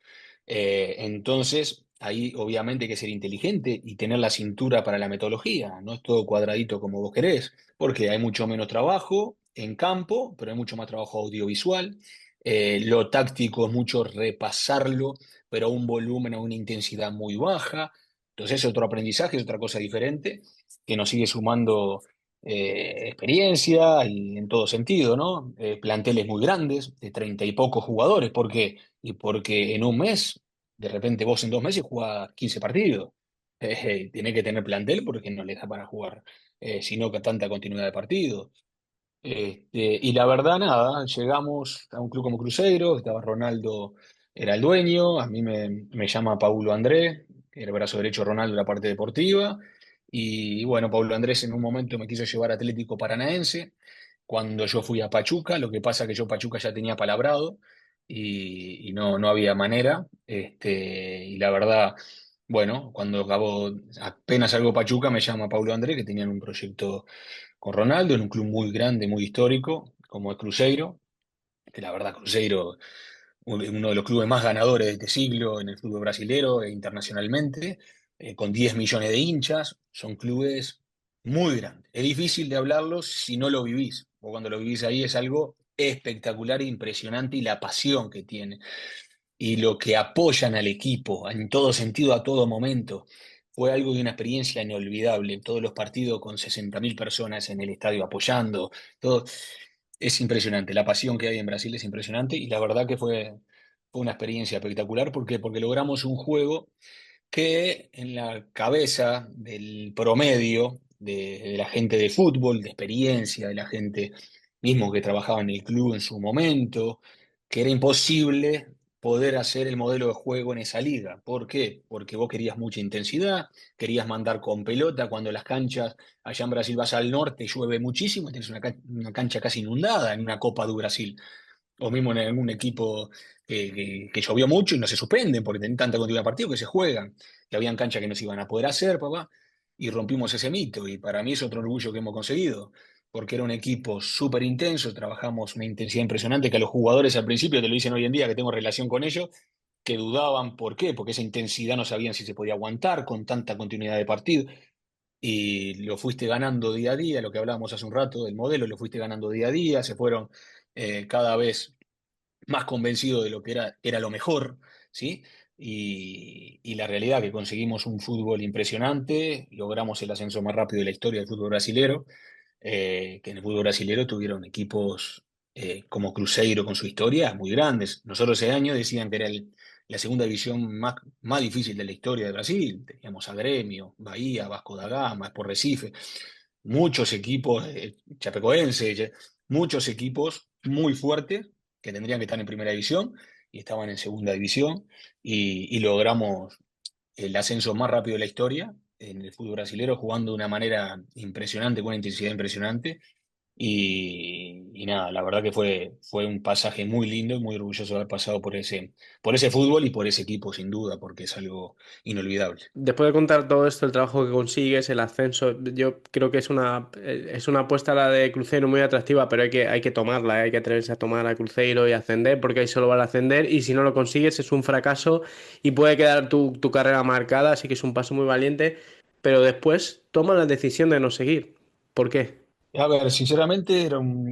Speaker 3: Entonces, ahí obviamente hay que ser inteligente y tener la cintura para la metodología. No es todo cuadradito como vos querés, porque hay mucho menos trabajo en campo, pero hay mucho más trabajo audiovisual. Lo táctico es mucho repasarlo, pero a un volumen, a una intensidad muy baja. Entonces es otro aprendizaje, es otra cosa diferente que nos sigue sumando experiencia y en todo sentido, ¿no? Planteles muy grandes, de 30 y pocos jugadores. ¿Por qué? Y porque en un mes, de repente vos en 2 meses jugás 15 partidos. Tiene que tener plantel porque no le da para jugar, sino que tanta continuidad de partidos. Y la verdad, nada, llegamos a un club como Cruzeiro, estaba Ronaldo, era el dueño, a mí me llama Paulo André, que era el brazo derecho de Ronaldo en la parte deportiva, y bueno, Paulo Andrés en un momento me quiso llevar a Atlético Paranaense, cuando yo fui a Pachuca, lo que pasa que yo Pachuca ya tenía palabrado, y no había manera, y la verdad, bueno, cuando acabó, apenas salgo Pachuca, me llama Paulo André, que tenían un proyecto con Ronaldo en un club muy grande, muy histórico, como es Cruzeiro, que la verdad Cruzeiro uno de los clubes más ganadores de este siglo en el fútbol brasilero e internacionalmente, con 10 millones de hinchas, son clubes muy grandes. Es difícil de hablarlos si no lo vivís, o cuando lo vivís ahí es algo espectacular e impresionante y la pasión que tiene y lo que apoyan al equipo en todo sentido, a todo momento. Fue algo de una experiencia inolvidable. Todos los partidos con 60.000 personas en el estadio apoyando, todo. Es impresionante. La pasión que hay en Brasil es impresionante y la verdad que fue una experiencia espectacular. ¿Por qué? Porque logramos un juego que en la cabeza del promedio de la gente de fútbol, de experiencia, de la gente mismo que trabajaba en el club en su momento, que era imposible poder hacer el modelo de juego en esa liga. ¿Por qué? Porque vos querías mucha intensidad, querías mandar con pelota cuando las canchas, allá en Brasil vas al norte, llueve muchísimo, tienes una cancha casi inundada en una Copa do Brasil, o mismo en algún equipo que llovió mucho y no se suspenden porque tienen tanta continuidad de partido que se juegan, que habían canchas que no se iban a poder hacer, papá, y rompimos ese mito, y para mí es otro orgullo que hemos conseguido, porque era un equipo súper intenso, trabajamos una intensidad impresionante que a los jugadores al principio, te lo dicen hoy en día que tengo relación con ellos, que dudaban. ¿Por qué? Porque esa intensidad no sabían si se podía aguantar con tanta continuidad de partido, y lo fuiste ganando día a día, lo que hablábamos hace un rato del modelo, lo fuiste ganando día a día, se fueron cada vez más convencidos de lo que era lo mejor, ¿sí? Y la realidad que conseguimos un fútbol impresionante, logramos el ascenso más rápido de la historia del fútbol brasilero, que en el fútbol brasilero tuvieron equipos como Cruzeiro con su historia muy grandes. Nosotros ese año decían que era la segunda división más difícil de la historia de Brasil. Teníamos a Gremio, Bahía, Vasco da Gama, Sport Recife, muchos equipos, Chapecoense, muchos equipos muy fuertes que tendrían que estar en primera división y estaban en segunda división, y logramos el ascenso más rápido de la historia en el fútbol brasilero, jugando de una manera impresionante, con una intensidad impresionante. Y nada, la verdad que fue un pasaje muy lindo y muy orgulloso de haber pasado por ese fútbol y por ese equipo, sin duda, porque es algo inolvidable.
Speaker 5: Después de contar todo esto, el trabajo que consigues, el ascenso, yo creo que es una apuesta la de Cruzeiro muy atractiva, pero hay que tomarla, hay que atreverse a tomar a Cruzeiro y ascender, porque ahí solo van a ascender, y si no lo consigues es un fracaso y puede quedar tu carrera marcada, así que es un paso muy valiente, pero después toma la decisión de no seguir. ¿Por qué?
Speaker 3: A ver, sinceramente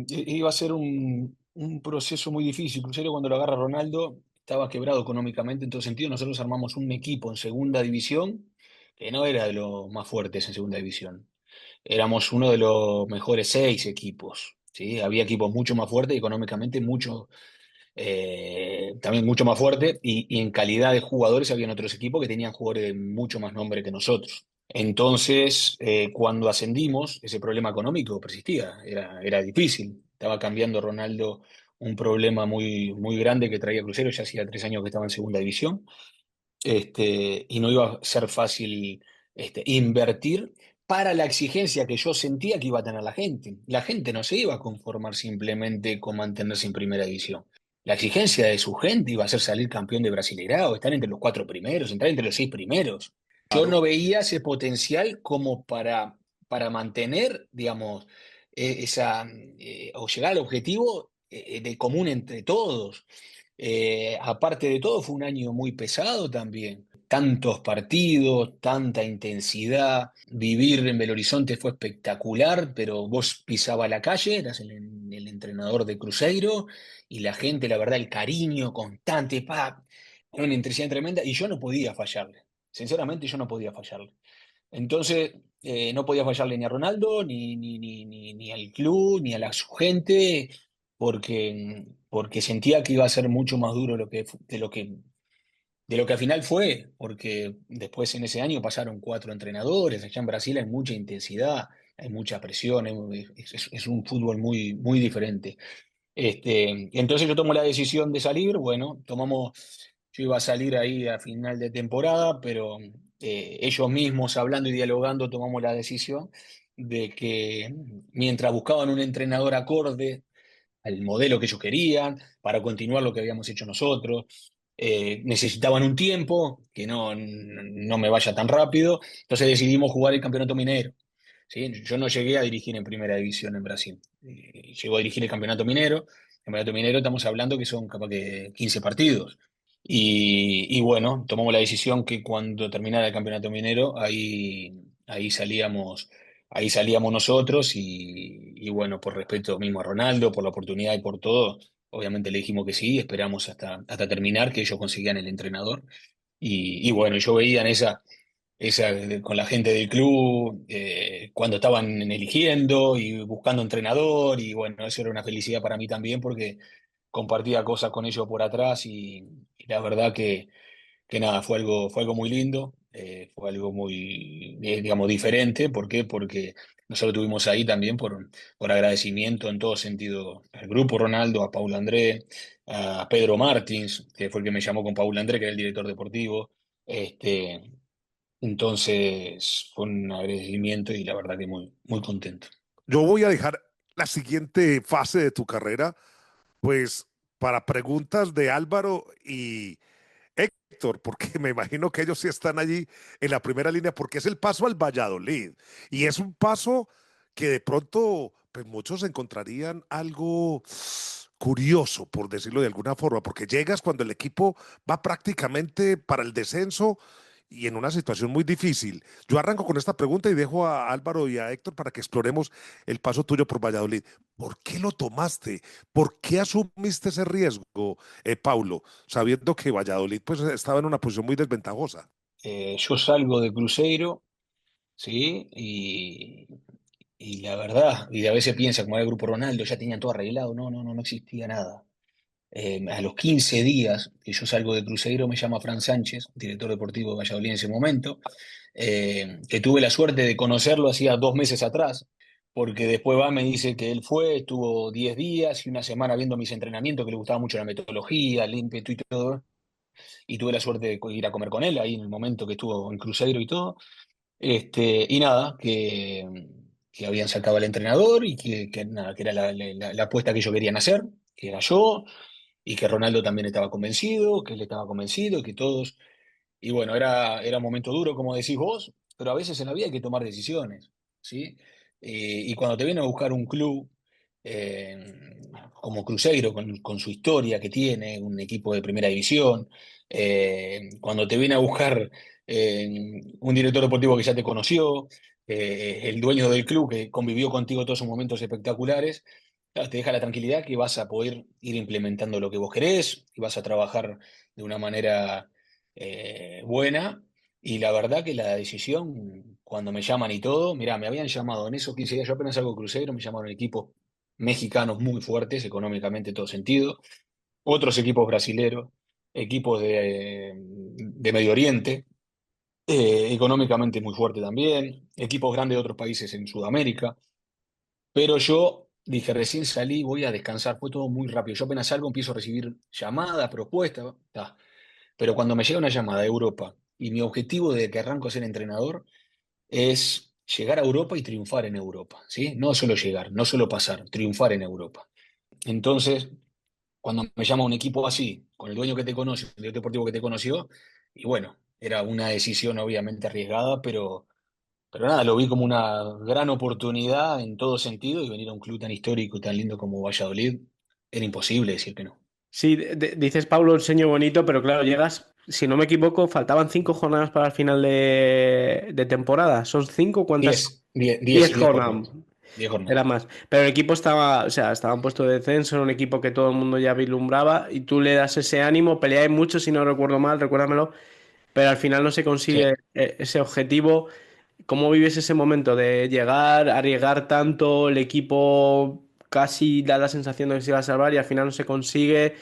Speaker 3: iba a ser un proceso muy difícil. Cruzeiro, cuando lo agarra Ronaldo, estaba quebrado económicamente en todo sentido. Nosotros armamos un equipo en segunda división que no era de los más fuertes en segunda división. Éramos uno de los mejores 6 equipos, ¿sí? Había equipos mucho más fuertes y económicamente también mucho más fuertes, y en calidad de jugadores habían otros equipos que tenían jugadores de mucho más nombre que nosotros. Entonces, cuando ascendimos, ese problema económico persistía, era difícil. Estaba cambiando Ronaldo un problema muy, muy grande que traía Cruzeiro, ya hacía 3 años que estaba en segunda división, y no iba a ser fácil invertir para la exigencia que yo sentía que iba a tener la gente. La gente no se iba a conformar simplemente con mantenerse en primera división. La exigencia de su gente iba a ser salir campeón de Brasileirao, estar entre los 4 primeros, entrar entre los 6 primeros. Yo
Speaker 2: Claro.
Speaker 3: no veía ese potencial como para mantener, digamos, o llegar al objetivo de común entre todos. Aparte de todo, fue un año muy pesado también. Tantos partidos, tanta intensidad. Vivir en Belo Horizonte fue espectacular, pero vos pisabas la calle, eras el entrenador de Cruzeiro, y la gente, la verdad, el cariño constante, una intensidad tremenda, y yo no podía fallarle. Sinceramente, yo no podía fallarle. Entonces, no podía fallarle ni a Ronaldo, ni al club, ni a su gente, porque sentía que iba a ser mucho más duro de lo que al final fue, porque después en ese año pasaron 4 entrenadores. Allá en Brasil hay mucha intensidad, hay mucha presión, es un fútbol muy, muy diferente. Entonces yo tomo la decisión de salir. Bueno, yo iba a salir ahí a final de temporada, pero ellos mismos, hablando y dialogando, tomamos la decisión de que mientras buscaban un entrenador acorde al modelo que ellos querían, para continuar lo que habíamos hecho nosotros, necesitaban un tiempo, que no me vaya tan rápido, entonces decidimos jugar el Campeonato Minero. ¿Sí? Yo no llegué a dirigir en primera división en Brasil. Llegó a dirigir el Campeonato Minero. El Campeonato Minero estamos hablando que son capaz que 15 partidos. Y bueno, tomamos la decisión que cuando terminara el Campeonato Minero, ahí salíamos nosotros, y bueno, por respeto mismo a Ronaldo, por la oportunidad y por todo, obviamente le dijimos que sí, esperamos hasta terminar, que ellos conseguían el entrenador. Y bueno, yo veía en con la gente del club, cuando estaban eligiendo y buscando entrenador, y bueno, eso era una felicidad para mí también, porque compartía cosas con ellos por atrás, y la verdad que nada, fue algo muy lindo, fue algo muy, digamos, diferente. ¿Por qué? Porque nosotros tuvimos ahí también por agradecimiento en todo sentido al grupo Ronaldo, a Paul André, a Pedro Martins, que fue el que me llamó con Paul André, que era el director deportivo. Este, entonces fue un agradecimiento y la verdad que muy, muy contento.
Speaker 2: Yo voy a dejar la siguiente fase de tu carrera, pues, para preguntas de Álvaro y Héctor, porque me imagino que ellos sí están allí en la primera línea, porque es el paso al Valladolid. Y es un paso que de pronto, pues muchos encontrarían algo curioso, por decirlo de alguna forma, porque llegas cuando el equipo va prácticamente para el descenso y en una situación muy difícil. Yo arranco con esta pregunta y dejo a Álvaro y a Héctor para que exploremos el paso tuyo por Valladolid. ¿Por qué lo tomaste? ¿Por qué asumiste ese riesgo, Paulo, sabiendo que Valladolid pues estaba en una posición muy desventajosa?
Speaker 3: Yo salgo de Cruzeiro, ¿sí? Y la verdad, y a veces piensa, como era el grupo Ronaldo, ya tenían todo arreglado. No, no, no, no existía nada. A los 15 días que yo salgo de Cruzeiro, me llama Fran Sánchez, director deportivo de Valladolid en ese momento, que tuve la suerte de conocerlo hacía 2 meses atrás, porque después va, me dice que él fue, estuvo 10 días y una semana viendo mis entrenamientos, que le gustaba mucho la metodología, el ímpetu y todo, y tuve la suerte de ir a comer con él ahí en el momento que estuvo en Cruzeiro y todo. Y nada, que habían sacado al entrenador y nada, que era la apuesta que ellos querían hacer, que era yo, y que Ronaldo también estaba convencido, que él estaba convencido, y que todos. Y bueno, era un momento duro, como decís vos, pero a veces en la vida hay que tomar decisiones, ¿sí? Y cuando te viene a buscar un club como Cruzeiro, con su historia que tiene, un equipo de primera división, cuando te viene a buscar un director deportivo que ya te conoció, el dueño del club que convivió contigo todos esos momentos espectaculares, claro, te deja la tranquilidad que vas a poder ir implementando lo que vos querés y vas a trabajar de una manera buena. Y la verdad que la decisión, cuando me llaman y todo, mirá, me habían llamado en esos 15 días, yo apenas salgo Cruzeiro, me llamaron equipos mexicanos muy fuertes, económicamente en todo sentido, otros equipos brasileros, equipos de Medio Oriente, económicamente muy fuerte también, equipos grandes de otros países en Sudamérica, pero yo dije, recién salí, voy a descansar, fue todo muy rápido, yo apenas salgo empiezo a recibir llamadas, propuestas, ta. Pero cuando me llega una llamada de Europa y mi objetivo de que arranco a ser entrenador es llegar a Europa y triunfar en Europa, ¿sí? No solo llegar, no solo pasar, triunfar en Europa. Entonces, cuando me llama un equipo así, con el dueño que te conoce, el director deportivo que te conoció, y bueno, era una decisión obviamente arriesgada, pero nada, lo vi como una gran oportunidad en todo sentido y venir a un club tan histórico y tan lindo como Valladolid, era imposible decir que no.
Speaker 5: Sí, dices, Pablo, un sueño bonito, pero claro, llegas, si no me equivoco, faltaban 5 jornadas para el final de temporada. ¿Son 5? ¿Cuántas? 10
Speaker 3: 10
Speaker 5: jornadas.
Speaker 3: jornadas. 10 jornadas.
Speaker 5: Era más. Pero el equipo estaba, o sea, estaba en puesto de descenso, era un equipo que todo el mundo ya vislumbraba y tú le das ese ánimo, peleáis mucho, si no recuerdo mal, recuérdamelo, pero al final no se consigue
Speaker 3: Sí.
Speaker 5: ese objetivo. ¿Cómo vives ese momento de llegar, arriesgar tanto, el equipo casi da la sensación de que se iba a salvar y al final no se consigue?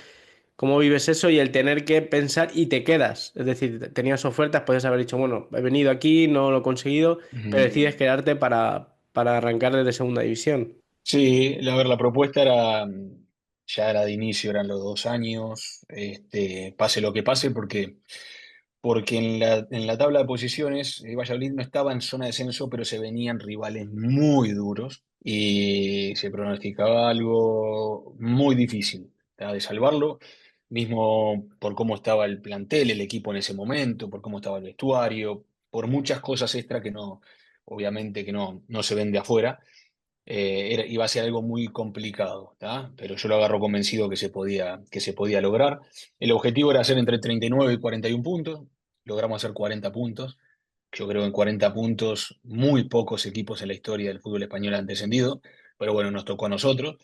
Speaker 5: ¿Cómo vives eso y el tener que pensar y te quedas? Es decir, tenías ofertas, puedes haber dicho, bueno, he venido aquí, no lo he conseguido, pero
Speaker 3: Ujú.
Speaker 5: decides quedarte para arrancar desde segunda división.
Speaker 3: Sí, a ver, la propuesta era, ya era de inicio, eran los 2 años, pase lo que pase, porque en la tabla de posiciones, Valladolid no estaba en zona de descenso, pero se venían rivales muy duros y se pronosticaba algo muy difícil, ¿tá? De salvarlo, mismo por cómo estaba el plantel, el equipo en ese momento, por cómo estaba el vestuario, por muchas cosas extra que no, obviamente que no se ven de afuera. Iba a ser algo muy complicado, ¿tá? Pero yo lo agarro convencido que se podía lograr. El objetivo era hacer entre 39 y 41 puntos, logramos hacer 40 puntos. Yo creo que en 40 puntos muy pocos equipos en la historia del fútbol español han descendido, pero bueno, nos tocó a nosotros.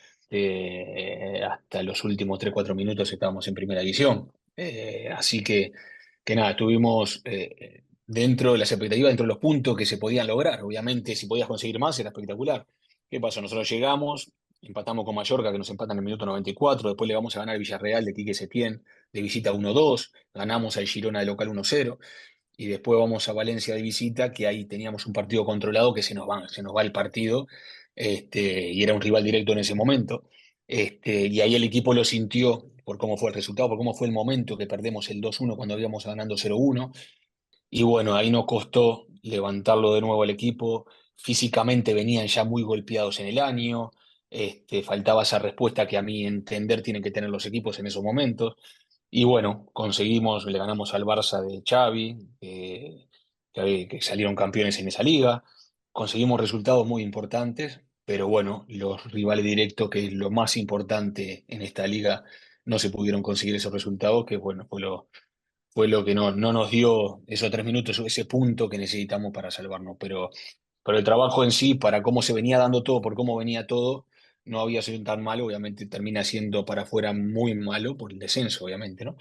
Speaker 3: Hasta los últimos 3 4 minutos estábamos en primera división. Así que nada, estuvimos dentro de las expectativas, dentro de los puntos que se podían lograr. Obviamente, si podías conseguir más, era espectacular. ¿Qué pasó? Nosotros llegamos, empatamos con Mallorca, que nos empatan en el minuto 94, después le vamos a ganar al Villarreal de Quique Setién de visita 1-2, ganamos al Girona de local 1-0, y después vamos a Valencia de visita, que ahí teníamos un partido controlado que se nos va el partido, y era un rival directo en ese momento. Y ahí el equipo lo sintió por cómo fue el resultado, por cómo fue el momento que perdemos el 2-1 cuando íbamos ganando 0-1. Y bueno, ahí nos costó levantarlo de nuevo al equipo. Físicamente venían ya muy golpeados en el año. Faltaba esa respuesta que a mi entender tienen que tener los equipos en esos momentos. Y bueno, conseguimos, le ganamos al Barça de Xavi, que salieron campeones en esa liga. Conseguimos resultados muy importantes, pero bueno, los rivales directos, que es lo más importante en esta liga, no se pudieron conseguir esos resultados, que bueno, fue lo que no nos dio esos 3 minutos, ese punto que necesitamos para salvarnos. Pero el trabajo en sí, para cómo se venía dando todo, por cómo venía todo, no había sido tan malo. Obviamente termina siendo para afuera muy malo por el descenso, obviamente, ¿no?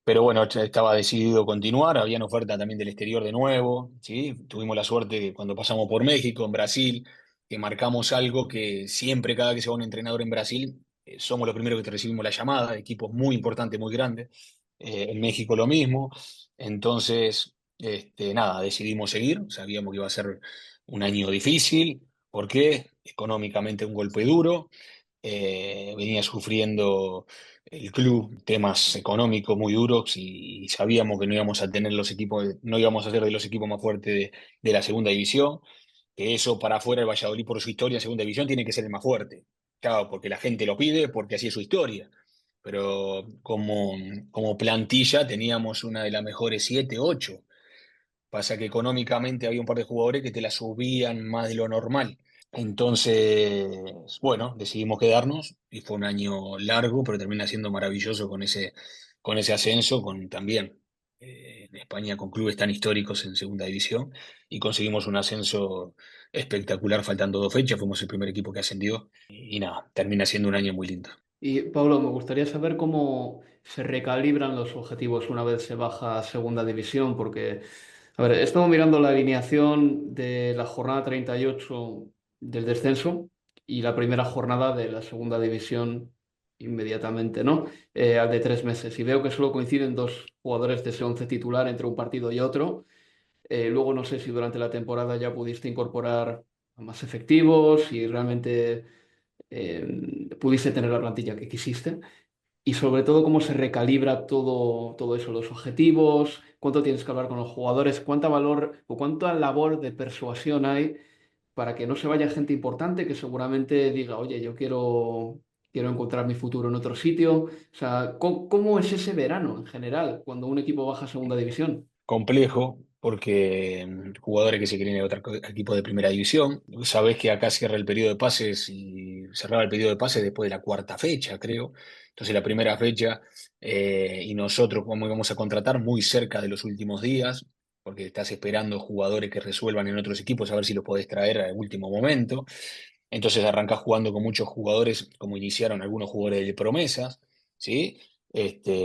Speaker 3: Pero bueno, estaba decidido continuar, había una oferta también del exterior de nuevo, ¿sí? Tuvimos la suerte que cuando pasamos por México, en Brasil, que marcamos algo que siempre, cada que se va un entrenador en Brasil, somos los primeros que te recibimos la llamada, equipos muy importantes, muy grandes. En México lo mismo. Entonces, nada, decidimos seguir, sabíamos que iba a ser un año difícil. ¿Por qué? Económicamente un golpe duro. Venía sufriendo el club temas económicos muy duros, y sabíamos que no íbamos a tener los equipos, no íbamos a ser de los equipos más fuertes de la segunda división, que eso para afuera el Valladolid por su historia en segunda división tiene que ser el más fuerte. Claro, porque la gente lo pide, porque así es su historia. Pero como plantilla teníamos una de las mejores 7, 8. Pasa que económicamente había un par de jugadores que te la subían más de lo normal. Entonces, bueno, decidimos quedarnos y fue un año largo, pero termina siendo maravilloso con ese ascenso, con también en España con clubes tan históricos en segunda división, y conseguimos un ascenso espectacular faltando 2 fechas, fuimos el primer equipo que ascendió y nada, termina siendo un año muy lindo.
Speaker 4: Y Pablo, me gustaría saber cómo se recalibran los objetivos una vez se baja a segunda división, porque, a ver, he estado mirando la alineación de la jornada 38 del descenso y la primera jornada de la segunda división inmediatamente, ¿no? De 3 meses. Y veo que solo coinciden dos jugadores de ese once titular entre un partido y otro. Luego no sé si durante la temporada ya pudiste incorporar a más efectivos y realmente pudiste tener la plantilla que quisiste, y sobre todo cómo se recalibra todo eso, los objetivos, cuánto tienes que hablar con los jugadores, cuánta valor o cuánta labor de persuasión hay para que no se vaya gente importante que seguramente diga, oye, yo quiero encontrar mi futuro en otro sitio. O sea, ¿cómo es ese verano en general cuando un equipo baja a segunda división?
Speaker 3: Complejo, porque jugadores que se quieren ir a otro equipo de primera división. Sabés que acá cierra el periodo de pases y cerraba el periodo de pases después de la cuarta fecha, creo. Entonces la primera fecha, y nosotros como íbamos a contratar muy cerca de los últimos días, porque estás esperando jugadores que resuelvan en otros equipos a ver si los podés traer al último momento. Entonces arrancás jugando con muchos jugadores, como iniciaron algunos jugadores de promesas, ¿sí?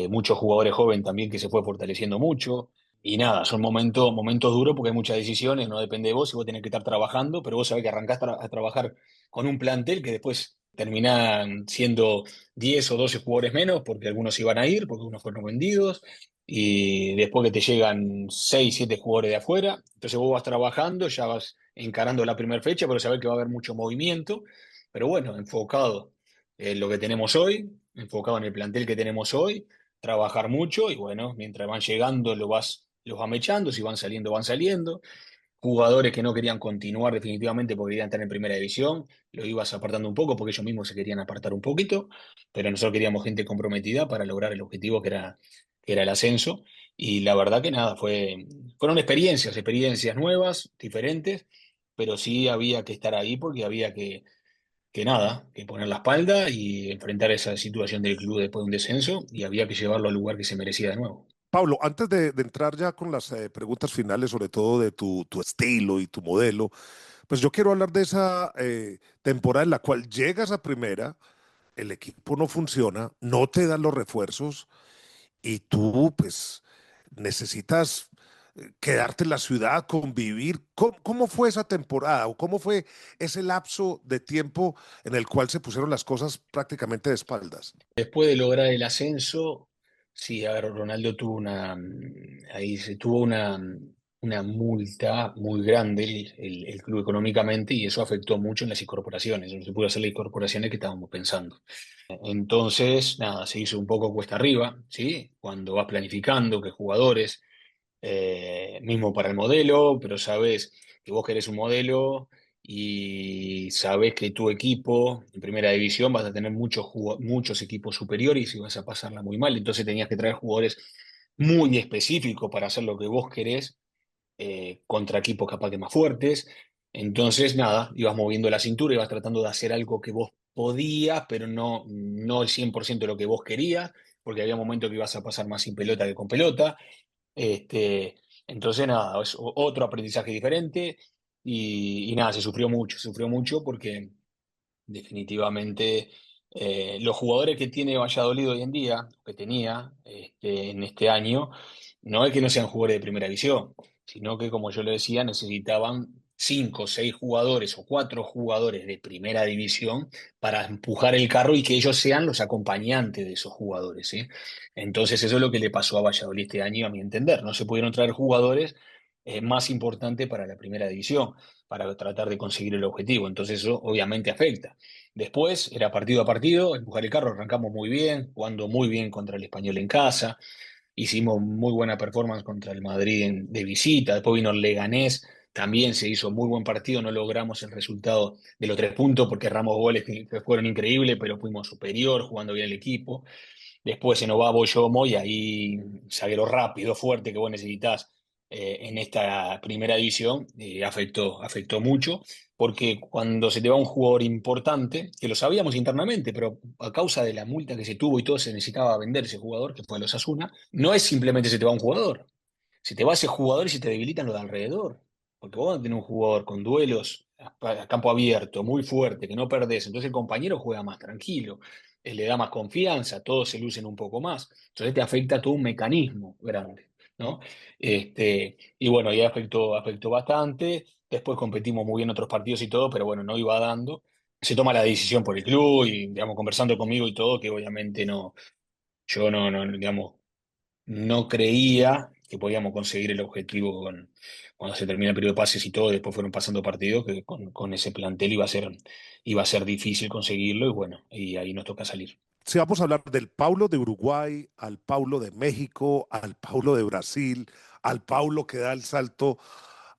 Speaker 3: Muchos jugadores jóvenes también que se fue fortaleciendo mucho. Y nada, son momentos duros porque hay muchas decisiones, no depende de vos y vos tenés que estar trabajando, pero vos sabés que arrancás a trabajar con un plantel que después terminan siendo 10 o 12 jugadores menos porque algunos iban a ir, porque algunos fueron vendidos, y después que te llegan 6 7 jugadores de afuera, entonces vos vas trabajando, ya vas encarando la primera fecha, pero sabés que va a haber mucho movimiento, pero bueno, enfocado en lo que tenemos hoy, enfocado en el plantel que tenemos hoy, trabajar mucho y bueno, mientras van llegando los vas mechando, si van saliendo, van saliendo. Jugadores que no querían continuar definitivamente porque querían estar en primera división, lo ibas apartando un poco porque ellos mismos se querían apartar un poquito, pero nosotros queríamos gente comprometida para lograr el objetivo que era el ascenso. Y la verdad que nada, fueron experiencias nuevas, diferentes, pero sí había que estar ahí porque había que nada, que poner la espalda y enfrentar esa situación del club después de un descenso, y había que llevarlo al lugar que se merecía de nuevo.
Speaker 2: Pablo, antes de entrar ya con las preguntas finales, sobre todo de tu estilo y tu modelo, pues yo quiero hablar de esa temporada en la cual llegas a primera, el equipo no funciona, no te dan los refuerzos y tú pues necesitas quedarte en la ciudad, convivir. ¿Cómo fue esa temporada o cómo fue ese lapso de tiempo en el cual se pusieron las cosas prácticamente de espaldas?
Speaker 3: Después de lograr el ascenso, Sí, a ver, Ronaldo tuvo ahí se tuvo una multa muy grande el club económicamente y eso afectó mucho en las incorporaciones. No se pudo hacer las incorporaciones que estábamos pensando. Entonces, nada, se hizo un poco cuesta arriba, ¿sí? Cuando vas planificando qué jugadores, mismo para el modelo, pero sabes que vos querés un modelo y sabes que tu equipo en primera división vas a tener muchos equipos superiores y vas a pasarla muy mal. Entonces tenías que traer jugadores muy específicos para hacer lo que vos querés contra equipos capaz que más fuertes. Entonces, nada, ibas moviendo la cintura, ibas tratando de hacer algo que vos podías, pero no el 100% de lo que vos querías, porque había momentos que ibas a pasar más sin pelota que con pelota. Este, entonces, nada, es otro aprendizaje diferente y nada, se sufrió mucho porque definitivamente los jugadores que tiene Valladolid hoy en día, que tenía en este año, no es que no sean jugadores de primera división, sino que, como yo le decía, necesitaban 5 o 6 jugadores o 4 jugadores de primera división para empujar el carro y que ellos sean los acompañantes de esos jugadores, ¿sí? Entonces eso es lo que le pasó a Valladolid este año, a mi entender. No se pudieron traer jugadores más importantes para la primera división, para tratar de conseguir el objetivo. Entonces eso obviamente afecta. Después era partido a partido, empujar el carro, arrancamos muy bien, jugando muy bien contra el Español en casa, hicimos muy buena performance contra el Madrid de visita, después vino el Leganés, también se hizo muy buen partido, no logramos el resultado de los 3 puntos porque erramos goles que fueron increíbles, pero fuimos superior, jugando bien el equipo. Después se nos va Boyomo y ahí zaguero rápido, fuerte que vos necesitas en esta primera división, afectó mucho, porque cuando se te va un jugador importante, que lo sabíamos internamente, pero a causa de la multa que se tuvo y todo, se necesitaba vender ese jugador, que fue el Osasuna, no es simplemente se te va un jugador, se te va ese jugador y se te debilitan los de alrededor. Porque vos tenés un jugador con duelos a campo abierto, muy fuerte, que no perdés. Entonces el compañero juega más tranquilo, le da más confianza, todos se lucen un poco más. Entonces te afecta todo un mecanismo grande, ¿no? Y bueno, ya afectó bastante. Después competimos muy bien otros partidos y todo, pero bueno, no iba dando. Se toma la decisión por el club y, digamos, conversando conmigo y todo, que obviamente no, yo digamos, no creía que podíamos conseguir el objetivo cuando se termina el periodo de pases y todo, después fueron pasando partidos, que con ese plantel iba a ser difícil conseguirlo y bueno, y ahí nos toca salir.
Speaker 2: Si vamos a hablar del Paulo de Uruguay, al Paulo de México, al Paulo de Brasil, al Paulo que da el salto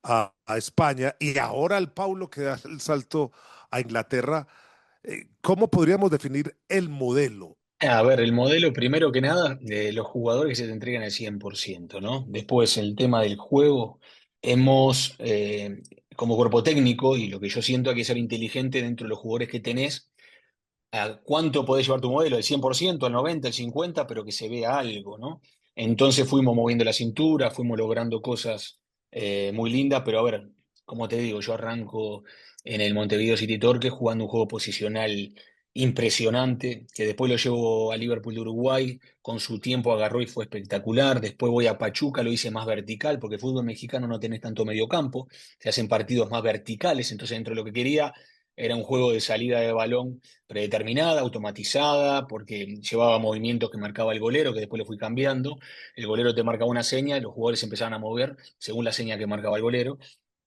Speaker 2: a España y ahora al Paulo que da el salto a Inglaterra, ¿cómo podríamos definir el modelo?
Speaker 3: A ver, el modelo, primero que nada, de los jugadores que se te entregan al 100%, ¿no? Después, el tema del juego, hemos, como cuerpo técnico, y lo que yo siento, hay que ser inteligente dentro de los jugadores que tenés. ¿A cuánto podés llevar tu modelo? ¿El 100%, al 90%, el 50%, pero que se vea algo, ¿no? Entonces fuimos moviendo la cintura, fuimos logrando cosas muy lindas, pero a ver, como te digo, yo arranco en el Montevideo City Torque jugando un juego posicional impresionante, que después lo llevo a Liverpool de Uruguay, con su tiempo agarró y fue espectacular. Después voy a Pachuca, lo hice más vertical, porque el fútbol mexicano no tenés tanto mediocampo, se hacen partidos más verticales, entonces dentro de lo que quería era un juego de salida de balón predeterminada, automatizada, porque llevaba movimientos que marcaba el golero, que después le fui cambiando. El golero te marcaba una seña y los jugadores empezaban a mover según la seña que marcaba el golero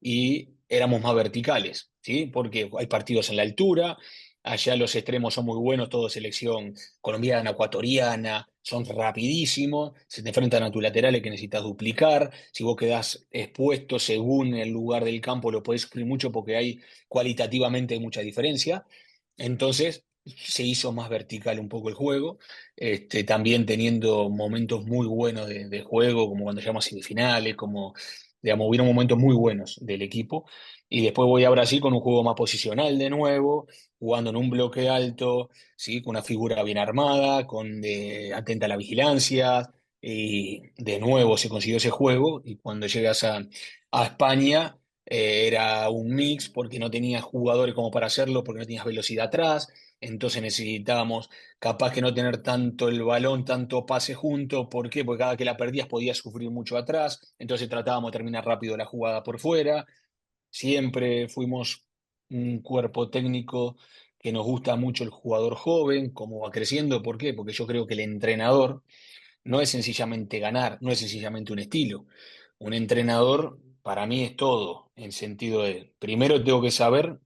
Speaker 3: y éramos más verticales, ¿sí? Porque hay partidos en la altura, allá los extremos son muy buenos, todo selección colombiana, ecuatoriana, son rapidísimos, se te enfrentan a tus laterales que necesitas duplicar, si vos quedás expuesto según el lugar del campo lo podés sufrir mucho porque hay cualitativamente mucha diferencia. Entonces se hizo más vertical un poco el juego, también teniendo momentos muy buenos de juego, como cuando llegamos a semifinales, como, digamos, hubieron momentos muy buenos del equipo. Y después voy a Brasil con un juego más posicional de nuevo, jugando en un bloque alto, ¿sí? Con una figura bien armada, atenta a la vigilancia. Y de nuevo se consiguió ese juego. Y cuando llegas a España, era un mix porque no tenías jugadores como para hacerlo, porque no tenías velocidad atrás, entonces necesitábamos capaz que no tener tanto el balón, tanto pase junto, ¿por qué? Porque cada que la perdías podías sufrir mucho atrás, entonces tratábamos de terminar rápido la jugada por fuera, siempre fuimos un cuerpo técnico que nos gusta mucho el jugador joven, cómo va creciendo, ¿por qué? Porque yo creo que el entrenador no es sencillamente ganar, no es sencillamente un estilo. Un entrenador para mí es todo, en sentido de, primero tengo que saber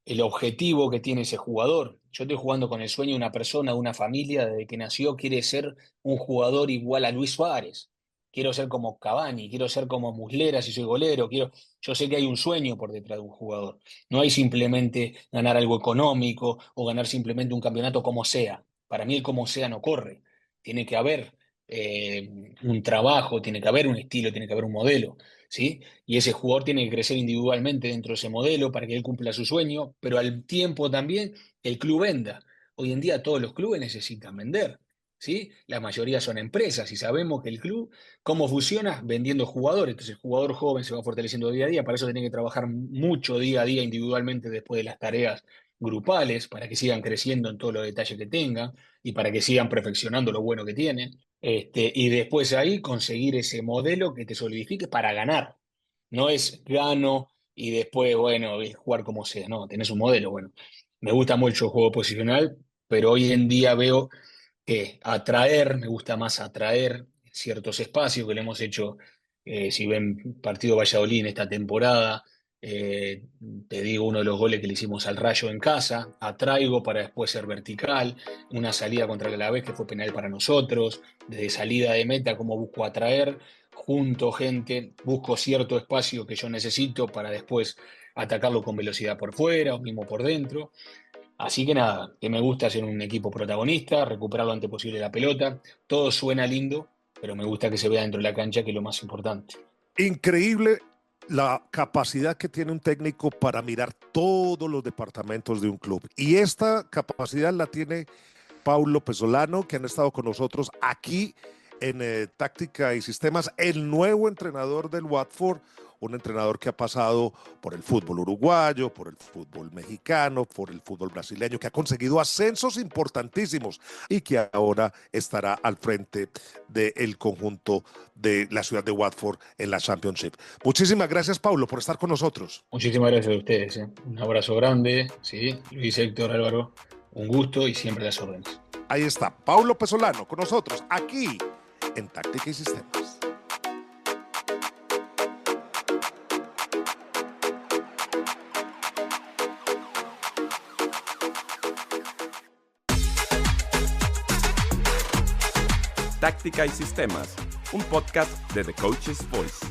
Speaker 3: el objetivo que tiene ese jugador. Yo estoy jugando con el sueño de una persona, de una familia, desde que nació quiere ser un jugador igual a Luis Suárez. Quiero ser como Cavani, quiero ser como Muslera si soy golero, yo sé que hay un sueño por detrás de un jugador. No hay simplemente ganar algo económico o ganar simplemente un campeonato como sea. Para mí el como sea no corre. Tiene que haber un trabajo, tiene que haber un estilo, tiene que haber un modelo, ¿sí? Y ese jugador tiene que crecer individualmente dentro de ese modelo para que él cumpla su sueño, pero al tiempo también que el club venda. Hoy en día todos los clubes necesitan vender, ¿sí? La mayoría son empresas y sabemos que el club, ¿cómo funciona? Vendiendo jugadores. Entonces el jugador joven se va fortaleciendo día a día, para eso tiene que trabajar mucho día a día individualmente después de las tareas grupales, para que sigan creciendo en todos los detalles que tengan y para que sigan perfeccionando lo bueno que tienen. Y después ahí conseguir ese modelo que te solidifique para ganar. No es gano y después, bueno, es jugar como sea. No, tenés un modelo. Bueno, me gusta mucho el juego posicional, pero hoy en día veo que me gusta más atraer ciertos espacios que le hemos hecho, si ven partido Valladolid en esta temporada, eh, te digo uno de los goles que le hicimos al Rayo en casa, atraigo para después ser vertical, una salida contra el Alavés que fue penal para nosotros, desde salida de meta, como busco atraer, junto gente, busco cierto espacio que yo necesito para después atacarlo con velocidad por fuera o mismo por dentro. Así que nada, que me gusta ser un equipo protagonista, recuperar lo antes posible la pelota. Todo suena lindo, pero me gusta que se vea dentro de la cancha, que es lo más importante.
Speaker 2: Increíble la capacidad que tiene un técnico para mirar todos los departamentos de un club. Y esta capacidad la tiene Paulo Pesolano, que han estado con nosotros aquí en Táctica y Sistemas, el nuevo entrenador del Watford, un entrenador que ha pasado por el fútbol uruguayo, por el fútbol mexicano, por el fútbol brasileño, que ha conseguido ascensos importantísimos y que ahora estará al frente del conjunto de la ciudad de Watford en la Championship. Muchísimas gracias, Paulo, por estar con nosotros.
Speaker 3: Muchísimas gracias a ustedes. Un abrazo grande, ¿sí? Luis, Héctor, Álvaro, un gusto y siempre las órdenes.
Speaker 2: Ahí está, Paulo Pesolano con nosotros aquí en Táctica y Sistemas.
Speaker 1: Táctica y Sistemas, un podcast de The Coach's Voice.